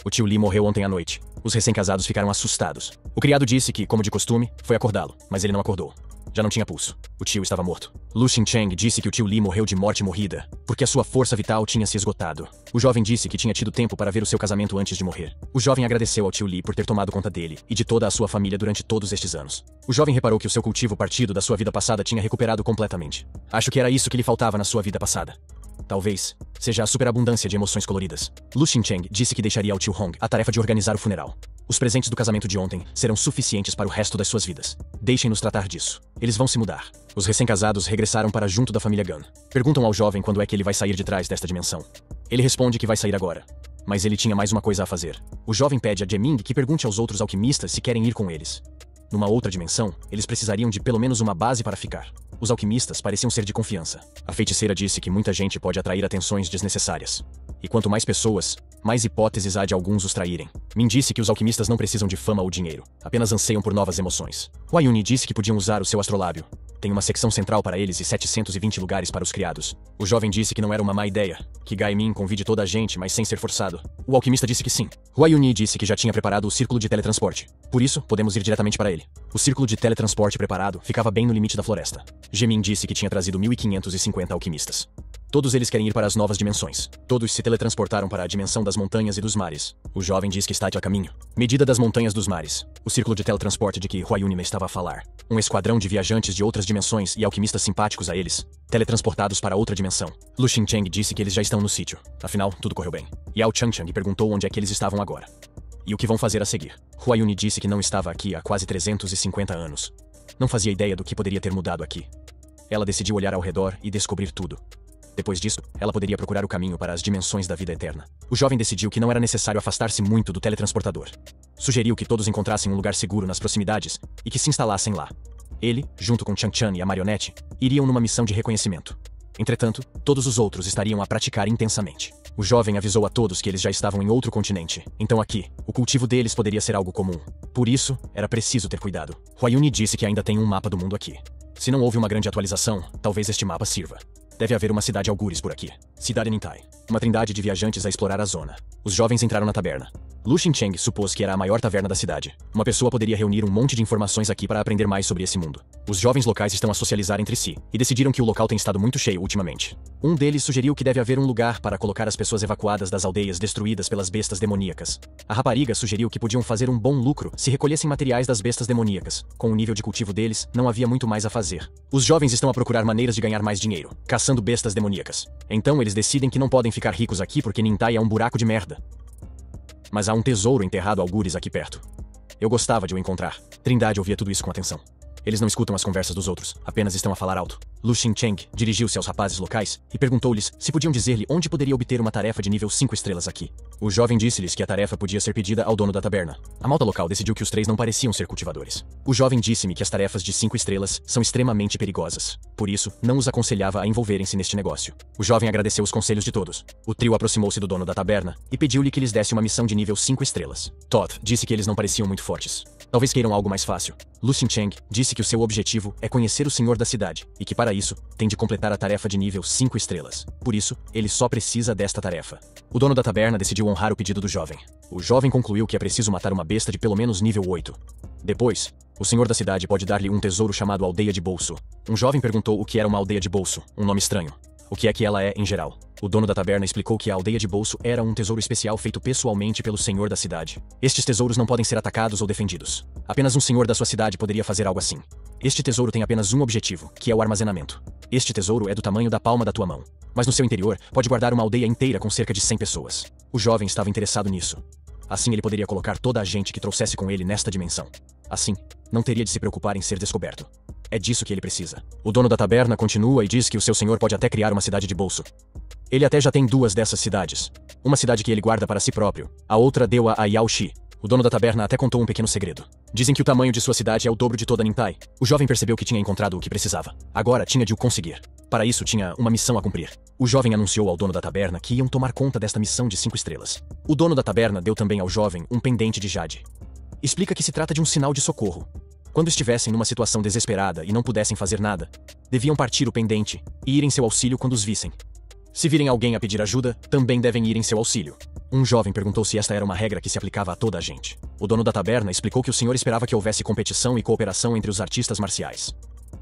O tio Li morreu ontem à noite. Os recém-casados ficaram assustados. O criado disse que, como de costume, foi acordá-lo, mas ele não acordou. Já não tinha pulso. O tio estava morto. Lu Xincheng disse que o tio Li morreu de morte morrida, porque a sua força vital tinha se esgotado. O jovem disse que tinha tido tempo para ver o seu casamento antes de morrer. O jovem agradeceu ao tio Li por ter tomado conta dele e de toda a sua família durante todos estes anos. O jovem reparou que o seu cultivo partido da sua vida passada tinha recuperado completamente. Acho que era isso que lhe faltava na sua vida passada. Talvez seja a superabundância de emoções coloridas. Lu Xincheng disse que deixaria ao tio Hong a tarefa de organizar o funeral. Os presentes do casamento de ontem serão suficientes para o resto das suas vidas. Deixem-nos tratar disso. Eles vão se mudar. Os recém-casados regressaram para junto da família Gun. Perguntam ao jovem quando é que ele vai sair de trás desta dimensão. Ele responde que vai sair agora. Mas ele tinha mais uma coisa a fazer. O jovem pede a Jeming que pergunte aos outros alquimistas se querem ir com eles. Numa outra dimensão, eles precisariam de pelo menos uma base para ficar. Os alquimistas pareciam ser de confiança. A feiticeira disse que muita gente pode atrair atenções desnecessárias. E quanto mais pessoas, mais hipóteses há de alguns os traírem. Min disse que os alquimistas não precisam de fama ou dinheiro, apenas anseiam por novas emoções. Huayuni disse que podiam usar o seu astrolábio. Tem uma secção central para eles e 720 lugares para os criados. O jovem disse que não era uma má ideia, que Gai Min convide toda a gente, mas sem ser forçado. O alquimista disse que sim. Huayuni disse que já tinha preparado o círculo de teletransporte. Por isso, podemos ir diretamente para ele. O círculo de teletransporte preparado ficava bem no limite da floresta. Gemin disse que tinha trazido 1550 alquimistas. Todos eles querem ir para as novas dimensões. Todos se teletransportaram para a dimensão das montanhas e dos mares. O jovem diz que está a caminho. Medida das montanhas dos mares. O círculo de teletransporte de que Huayuni estava a falar. Um esquadrão de viajantes de outras dimensões e alquimistas simpáticos a eles, teletransportados para outra dimensão. Lu Xincheng disse que eles já estão no sítio. Afinal, tudo correu bem. Yao Changchang perguntou onde é que eles estavam agora. E o que vão fazer a seguir. Huayuni disse que não estava aqui há quase 350 anos. Não fazia ideia do que poderia ter mudado aqui. Ela decidiu olhar ao redor e descobrir tudo. Depois disso, ela poderia procurar o caminho para as dimensões da vida eterna. O jovem decidiu que não era necessário afastar-se muito do teletransportador. Sugeriu que todos encontrassem um lugar seguro nas proximidades e que se instalassem lá. Ele, junto com Chang Chan e a marionete, iriam numa missão de reconhecimento. Entretanto, todos os outros estariam a praticar intensamente. O jovem avisou a todos que eles já estavam em outro continente, então aqui, o cultivo deles poderia ser algo comum. Por isso, era preciso ter cuidado. Huayuni disse que ainda tem um mapa do mundo aqui. Se não houve uma grande atualização, talvez este mapa sirva. Deve haver uma cidade algures por aqui. Cidade Nintai. Uma trindade de viajantes a explorar a zona. Os jovens entraram na taberna. Lu Xincheng supôs que era a maior taverna da cidade. Uma pessoa poderia reunir um monte de informações aqui para aprender mais sobre esse mundo. Os jovens locais estão a socializar entre si, e decidiram que o local tem estado muito cheio ultimamente. Um deles sugeriu que deve haver um lugar para colocar as pessoas evacuadas das aldeias destruídas pelas bestas demoníacas. A rapariga sugeriu que podiam fazer um bom lucro se recolhessem materiais das bestas demoníacas. Com o nível de cultivo deles, não havia muito mais a fazer. Os jovens estão a procurar maneiras de ganhar mais dinheiro, caçando bestas demoníacas. Então eles decidem que não podem ficar ricos aqui porque Nintai é um buraco de merda. Mas há um tesouro enterrado algures aqui perto. Eu gostava de o encontrar. Trindade ouvia tudo isso com atenção. Eles não escutam as conversas dos outros, apenas estão a falar alto. Lu Xincheng dirigiu-se aos rapazes locais e perguntou-lhes se podiam dizer-lhe onde poderia obter uma tarefa de nível 5 estrelas aqui. O jovem disse-lhes que a tarefa podia ser pedida ao dono da taberna. A malta local decidiu que os três não pareciam ser cultivadores. O jovem disse-me que as tarefas de 5 estrelas são extremamente perigosas. Por isso, não os aconselhava a envolverem-se neste negócio. O jovem agradeceu os conselhos de todos. O trio aproximou-se do dono da taberna e pediu-lhe que lhes desse uma missão de nível 5 estrelas. Todd disse que eles não pareciam muito fortes. Talvez queiram algo mais fácil. Lu Xincheng disse que o seu objetivo é conhecer o senhor da cidade e que para isso tem de completar a tarefa de nível 5 estrelas. Por isso, ele só precisa desta tarefa. O dono da taberna decidiu honrar o pedido do jovem. O jovem concluiu que é preciso matar uma besta de pelo menos nível 8. Depois, o senhor da cidade pode dar-lhe um tesouro chamado Aldeia de Bolso. Um jovem perguntou o que era uma aldeia de bolso, um nome estranho. O que é que ela é em geral? O dono da taberna explicou que a aldeia de bolso era um tesouro especial feito pessoalmente pelo senhor da cidade. Estes tesouros não podem ser atacados ou defendidos. Apenas um senhor da sua cidade poderia fazer algo assim. Este tesouro tem apenas um objetivo, que é o armazenamento. Este tesouro é do tamanho da palma da tua mão. Mas no seu interior, pode guardar uma aldeia inteira com cerca de 100 pessoas. O jovem estava interessado nisso. Assim ele poderia colocar toda a gente que trouxesse com ele nesta dimensão. Assim, não teria de se preocupar em ser descoberto. É disso que ele precisa. O dono da taberna continua e diz que o seu senhor pode até criar uma cidade de bolso. Ele até já tem 2 dessas cidades. Uma cidade que ele guarda para si próprio. A outra deu a Yao Shi. O dono da taberna até contou um pequeno segredo. Dizem que o tamanho de sua cidade é o dobro de toda Nintai. O jovem percebeu que tinha encontrado o que precisava. Agora tinha de o conseguir. Para isso tinha uma missão a cumprir. O jovem anunciou ao dono da taberna que iam tomar conta desta missão de 5 estrelas. O dono da taberna deu também ao jovem um pendente de jade. Explica que se trata de um sinal de socorro. Quando estivessem numa situação desesperada e não pudessem fazer nada, deviam partir o pendente e ir em seu auxílio quando os vissem. Se virem alguém a pedir ajuda, também devem ir em seu auxílio. Um jovem perguntou se esta era uma regra que se aplicava a toda a gente. O dono da taberna explicou que o senhor esperava que houvesse competição e cooperação entre os artistas marciais.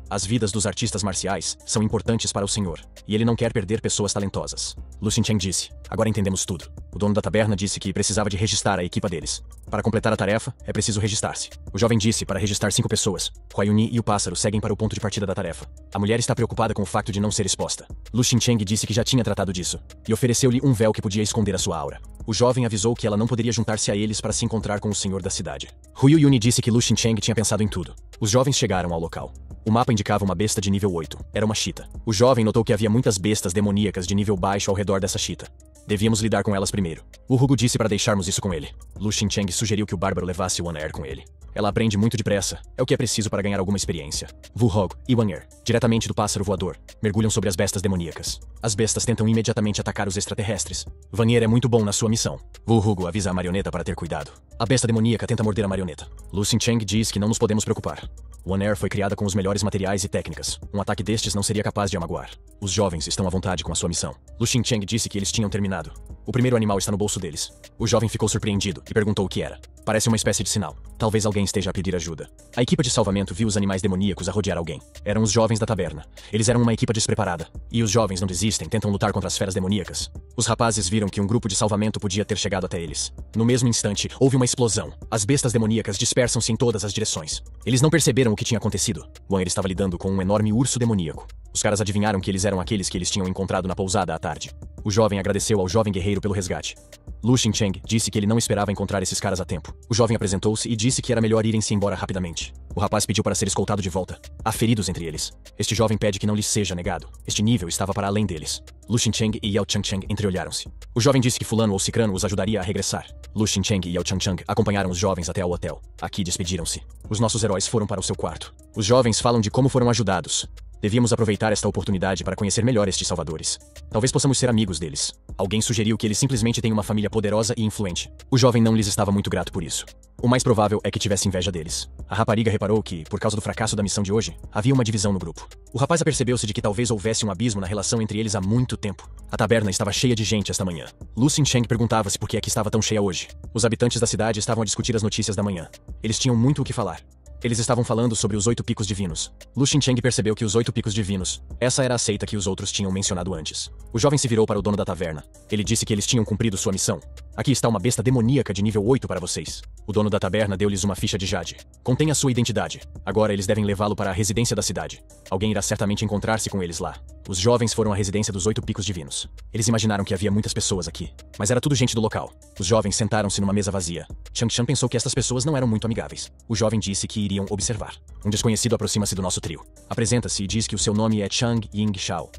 As vidas dos artistas marciais são importantes para o senhor, e ele não quer perder pessoas talentosas. Lu Xincheng disse, agora entendemos tudo. O dono da taberna disse que precisava de registrar a equipa deles. Para completar a tarefa, é preciso registrar-se. O jovem disse para registrar 5 pessoas. Huayuni e o pássaro seguem para o ponto de partida da tarefa. A mulher está preocupada com o facto de não ser exposta. Lu Xincheng disse que já tinha tratado disso, e ofereceu-lhe um véu que podia esconder a sua aura. O jovem avisou que ela não poderia juntar-se a eles para se encontrar com o senhor da cidade. Huayuni disse que Lu Xincheng tinha pensado em tudo. Os jovens chegaram ao local. O mapa indicava uma besta de nível 8. Era uma chita. O jovem notou que havia muitas bestas demoníacas de nível baixo ao redor dessa chita. Devíamos lidar com elas primeiro. O Hugo disse para deixarmos isso com ele. Lu Xincheng sugeriu que o bárbaro levasse Wan Er com ele. Ela aprende muito depressa, é o que é preciso para ganhar alguma experiência. Wu Hog e Wan Er, diretamente do pássaro voador, mergulham sobre as bestas demoníacas. As bestas tentam imediatamente atacar os extraterrestres. Wan Er é muito bom na sua missão. Wu Hugo avisa a marioneta para ter cuidado. A besta demoníaca tenta morder a marioneta. Lu Xincheng diz que não nos podemos preocupar. Wan Er foi criada com os melhores materiais e técnicas. Um ataque destes não seria capaz de a magoar. Os jovens estão à vontade com a sua missão. Lu Xincheng disse que eles tinham terminado. O primeiro animal está no bolso deles. O jovem ficou surpreendido e perguntou o que era. Parece uma espécie de sinal. Talvez alguém esteja a pedir ajuda. A equipa de salvamento viu os animais demoníacos a rodear alguém. Eram os jovens da taberna. Eles eram uma equipa despreparada. E os jovens não desistem, tentam lutar contra as feras demoníacas. Os rapazes viram que um grupo de salvamento podia ter chegado até eles. No mesmo instante, houve uma explosão. As bestas demoníacas dispersam-se em todas as direções. Eles não perceberam o que tinha acontecido. Wan estava lidando com um enorme urso demoníaco. Os caras adivinharam que eles eram aqueles que eles tinham encontrado na pousada à tarde. O jovem agradeceu ao jovem guerreiro pelo resgate. Lu Xincheng disse que ele não esperava encontrar esses caras a tempo. O jovem apresentou-se e disse que era melhor irem-se embora rapidamente. O rapaz pediu para ser escoltado de volta. Há feridos entre eles. Este jovem pede que não lhes seja negado. Este nível estava para além deles. Lu Xincheng e Yao Changcheng entreolharam-se. O jovem disse que fulano ou cicrano os ajudaria a regressar. Lu Xincheng e Yao Changcheng acompanharam os jovens até ao hotel. Aqui despediram-se. Os nossos heróis foram para o seu quarto. Os jovens falam de como foram ajudados. Devíamos aproveitar esta oportunidade para conhecer melhor estes salvadores. Talvez possamos ser amigos deles. Alguém sugeriu que eles simplesmente têm uma família poderosa e influente. O jovem não lhes estava muito grato por isso. O mais provável é que tivesse inveja deles. A rapariga reparou que, por causa do fracasso da missão de hoje, havia uma divisão no grupo. O rapaz apercebeu-se de que talvez houvesse um abismo na relação entre eles há muito tempo. A taberna estava cheia de gente esta manhã. Lu Xincheng perguntava-se por que é que estava tão cheia hoje. Os habitantes da cidade estavam a discutir as notícias da manhã. Eles tinham muito o que falar. Eles estavam falando sobre os 8 picos divinos. Lu Xincheng percebeu que os 8 picos divinos, essa era a seita que os outros tinham mencionado antes. O jovem se virou para o dono da taverna. Ele disse que eles tinham cumprido sua missão. Aqui está uma besta demoníaca de nível 8 para vocês. O dono da taberna deu-lhes uma ficha de jade. Contém a sua identidade. Agora eles devem levá-lo para a residência da cidade. Alguém irá certamente encontrar-se com eles lá. Os jovens foram à residência dos 8 picos divinos. Eles imaginaram que havia muitas pessoas aqui, mas era tudo gente do local. Os jovens sentaram-se numa mesa vazia. Chang Chan pensou que estas pessoas não eram muito amigáveis. O jovem disse que iriam observar. Um desconhecido aproxima-se do nosso trio. Apresenta-se e diz que o seu nome é Chang Ying Shao.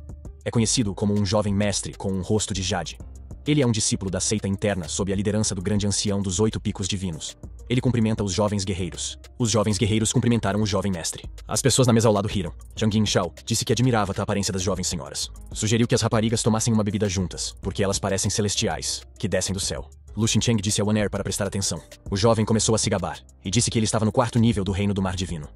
É conhecido como um jovem mestre com um rosto de jade. Ele é um discípulo da seita interna sob a liderança do grande ancião dos 8 picos divinos. Ele cumprimenta os jovens guerreiros. Os jovens guerreiros cumprimentaram o jovem mestre. As pessoas na mesa ao lado riram. Chang Ying Shao disse que admirava a aparência das jovens senhoras. Sugeriu que as raparigas tomassem uma bebida juntas, porque elas parecem celestiais, que descem do céu. Lu Xincheng disse ao Wan-Er para prestar atenção. O jovem começou a se gabar, e disse que ele estava no 4º nível do reino do mar divino.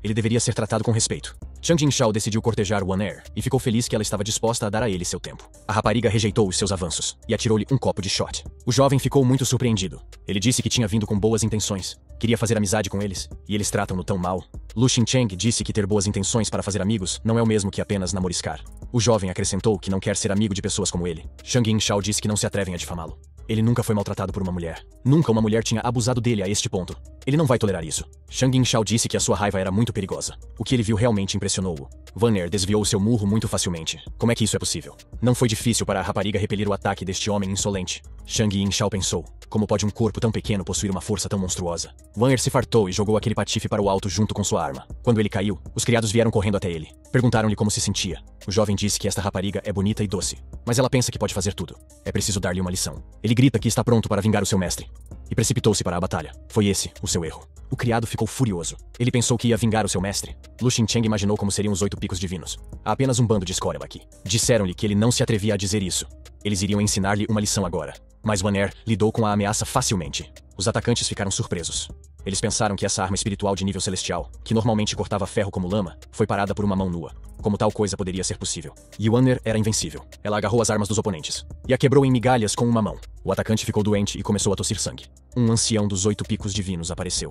Ele deveria ser tratado com respeito. Chang Ying Shao decidiu cortejar Wan-Er e ficou feliz que ela estava disposta a dar a ele seu tempo. A rapariga rejeitou os seus avanços e atirou-lhe um copo de shot. O jovem ficou muito surpreendido. Ele disse que tinha vindo com boas intenções, queria fazer amizade com eles, e eles tratam-no tão mal. Lu Xincheng disse que ter boas intenções para fazer amigos não é o mesmo que apenas namoriscar. O jovem acrescentou que não quer ser amigo de pessoas como ele. Chang Ying Shao disse que não se atrevem a difamá-lo. Ele nunca foi maltratado por uma mulher. Nunca uma mulher tinha abusado dele a este ponto. Ele não vai tolerar isso. Chang Ying Shao disse que a sua raiva era muito perigosa. O que ele viu realmente impressionou-o. Wan-Er desviou seu murro muito facilmente. Como é que isso é possível? Não foi difícil para a rapariga repelir o ataque deste homem insolente. Chang Ying Shao pensou. Como pode um corpo tão pequeno possuir uma força tão monstruosa? Wan-Er se fartou e jogou aquele patife para o alto junto com sua arma. Quando ele caiu, os criados vieram correndo até ele. Perguntaram-lhe como se sentia. O jovem disse que esta rapariga é bonita e doce, mas ela pensa que pode fazer tudo. É preciso dar-lhe uma lição. Ele grita que está pronto para vingar o seu mestre. E precipitou-se para a batalha. Foi esse o seu erro. O criado ficou furioso. Ele pensou que ia vingar o seu mestre. Lu Xincheng imaginou como seriam os 8 picos divinos. Há apenas um bando de escória aqui. Disseram-lhe que ele não se atrevia a dizer isso. Eles iriam ensinar-lhe uma lição agora. Mas Wan-Er lidou com a ameaça facilmente. Os atacantes ficaram surpresos. Eles pensaram que essa arma espiritual de nível celestial, que normalmente cortava ferro como lama, foi parada por uma mão nua. Como tal coisa poderia ser possível? E Wan-Er era invencível. Ela agarrou as armas dos oponentes e a quebrou em migalhas com uma mão. O atacante ficou doente e começou a tossir sangue. Um ancião dos 8 picos divinos apareceu.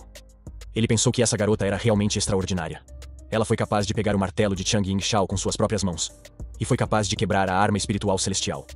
Ele pensou que essa garota era realmente extraordinária. Ela foi capaz de pegar o martelo de Chang Ying Shao com suas próprias mãos. E foi capaz de quebrar a arma espiritual celestial.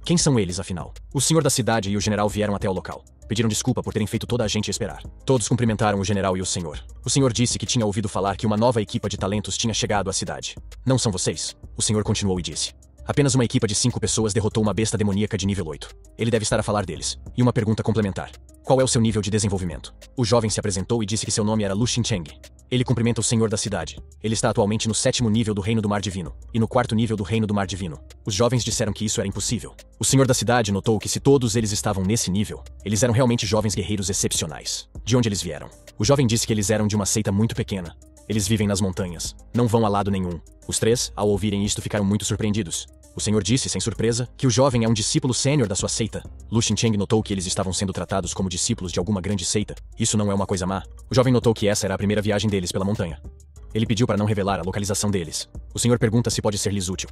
Quem são eles, afinal? O senhor da cidade e o general vieram até o local. Pediram desculpa por terem feito toda a gente esperar. Todos cumprimentaram o general e o senhor. O senhor disse que tinha ouvido falar que uma nova equipa de talentos tinha chegado à cidade. Não são vocês? O senhor continuou e disse. Apenas uma equipa de 5 pessoas derrotou uma besta demoníaca de nível 8. Ele deve estar a falar deles. E uma pergunta complementar. Qual é o seu nível de desenvolvimento? O jovem se apresentou e disse que seu nome era Lu Xincheng. Ele cumprimenta o senhor da cidade. Ele está atualmente no 7º nível do Reino do Mar Divino, e no 4º nível do Reino do Mar Divino. Os jovens disseram que isso era impossível. O senhor da cidade notou que se todos eles estavam nesse nível, eles eram realmente jovens guerreiros excepcionais. De onde eles vieram? O jovem disse que eles eram de uma seita muito pequena. Eles vivem nas montanhas. Não vão a lado nenhum. Os 3, ao ouvirem isto, ficaram muito surpreendidos. O senhor disse, sem surpresa, que o jovem é um discípulo sênior da sua seita. Lu Xincheng notou que eles estavam sendo tratados como discípulos de alguma grande seita. Isso não é uma coisa má. O jovem notou que essa era a primeira viagem deles pela montanha. Ele pediu para não revelar a localização deles. O senhor pergunta se pode ser-lhes útil.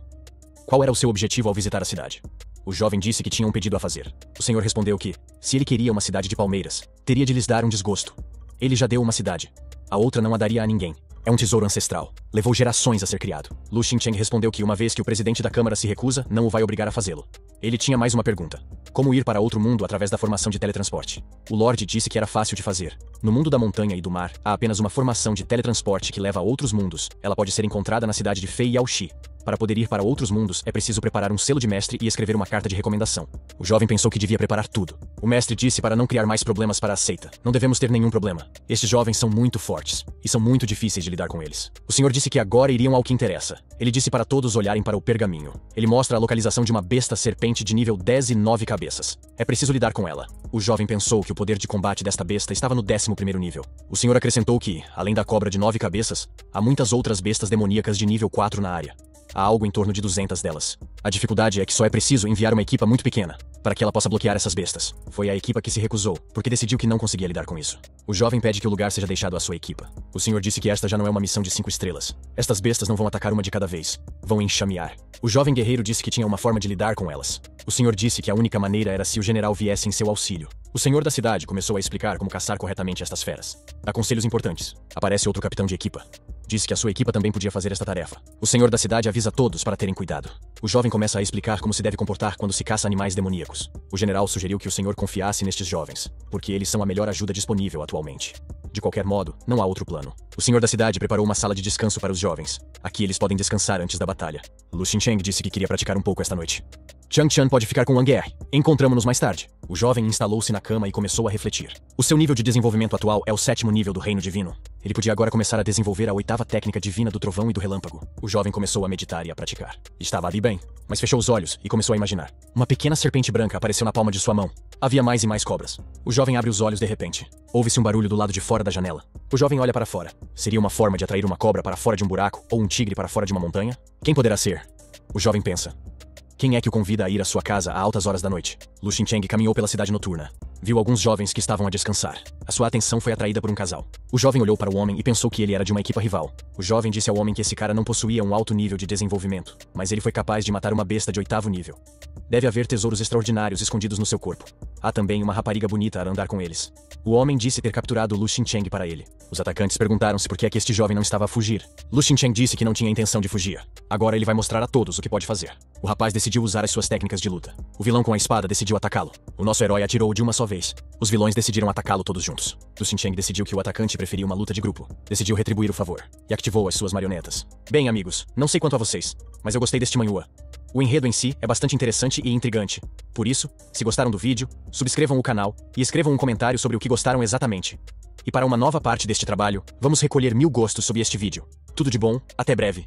Qual era o seu objetivo ao visitar a cidade? O jovem disse que tinha um pedido a fazer. O senhor respondeu que, se ele queria uma cidade de palmeiras, teria de lhes dar um desgosto. Ele já deu uma cidade. A outra não a daria a ninguém. É um tesouro ancestral. Levou gerações a ser criado. Lu Xincheng respondeu que uma vez que o presidente da Câmara se recusa, não o vai obrigar a fazê-lo. Ele tinha mais uma pergunta. Como ir para outro mundo através da formação de teletransporte? O Lorde disse que era fácil de fazer. No mundo da montanha e do mar, há apenas uma formação de teletransporte que leva a outros mundos. Ela pode ser encontrada na cidade de Fei Yaoxi. Para poder ir para outros mundos, é preciso preparar um selo de mestre e escrever uma carta de recomendação. O jovem pensou que devia preparar tudo. O mestre disse para não criar mais problemas para a seita. Não devemos ter nenhum problema. Estes jovens são muito fortes, e são muito difíceis de lidar com eles. O senhor disse que agora iriam ao que interessa. Ele disse para todos olharem para o pergaminho. Ele mostra a localização de uma besta serpente de nível 10 e 9 cabeças. É preciso lidar com ela. O jovem pensou que o poder de combate desta besta estava no 11º nível. O senhor acrescentou que, além da cobra de 9 cabeças, há muitas outras bestas demoníacas de nível 4 na área. Há algo em torno de 200 delas. A dificuldade é que só é preciso enviar uma equipa muito pequena para que ela possa bloquear essas bestas. Foi a equipa que se recusou, porque decidiu que não conseguia lidar com isso. O jovem pede que o lugar seja deixado à sua equipa. O senhor disse que esta já não é uma missão de 5 estrelas. Estas bestas não vão atacar uma de cada vez. Vão enxamear. O jovem guerreiro disse que tinha uma forma de lidar com elas. O senhor disse que a única maneira era se o general viesse em seu auxílio. O senhor da cidade começou a explicar como caçar corretamente estas feras. Dá conselhos importantes. Aparece outro capitão de equipa. Disse que a sua equipa também podia fazer esta tarefa. O senhor da cidade avisa todos para terem cuidado. O jovem começa a explicar como se deve comportar quando se caça animais demoníacos. O general sugeriu que o senhor confiasse nestes jovens, porque eles são a melhor ajuda disponível atualmente. De qualquer modo, não há outro plano. O senhor da cidade preparou uma sala de descanso para os jovens. Aqui eles podem descansar antes da batalha. Lu Xincheng disse que queria praticar um pouco esta noite. Chang Chan pode ficar com Wang Er. Encontramo-nos mais tarde. O jovem instalou-se na cama e começou a refletir. O seu nível de desenvolvimento atual é o 7º nível do Reino Divino. Ele podia agora começar a desenvolver a 8ª técnica divina do trovão e do relâmpago. O jovem começou a meditar e a praticar. Estava ali bem, mas fechou os olhos e começou a imaginar. Uma pequena serpente branca apareceu na palma de sua mão. Havia mais e mais cobras. O jovem abre os olhos de repente. Ouve-se um barulho do lado de fora da janela. O jovem olha para fora. Seria uma forma de atrair uma cobra para fora de um buraco ou um tigre para fora de uma montanha? Quem poderá ser? O jovem pensa. Quem é que o convida a ir à sua casa a altas horas da noite? Lu Xincheng caminhou pela cidade noturna. Viu alguns jovens que estavam a descansar. A sua atenção foi atraída por um casal. O jovem olhou para o homem e pensou que ele era de uma equipa rival. O jovem disse ao homem que esse cara não possuía um alto nível de desenvolvimento, mas ele foi capaz de matar uma besta de 8º nível. Deve haver tesouros extraordinários escondidos no seu corpo. Há também uma rapariga bonita a andar com eles. O homem disse ter capturado Lu Xincheng para ele. Os atacantes perguntaram-se por que é que este jovem não estava a fugir. Lu Xincheng disse que não tinha intenção de fugir. Agora ele vai mostrar a todos o que pode fazer. O rapaz decidiu usar as suas técnicas de luta. O vilão com a espada decidiu atacá-lo. O nosso herói atirou de uma só vez. Os vilões decidiram atacá-lo todos juntos. Lu Xincheng decidiu que o atacante preferia uma luta de grupo. Decidiu retribuir o favor. E ativou as suas marionetas. Bem, amigos, não sei quanto a vocês, mas eu gostei deste manhua. O enredo em si é bastante interessante e intrigante. Por isso, se gostaram do vídeo, subscrevam o canal e escrevam um comentário sobre o que gostaram exatamente. E para uma nova parte deste trabalho, vamos recolher 1000 gostos sobre este vídeo. Tudo de bom, até breve.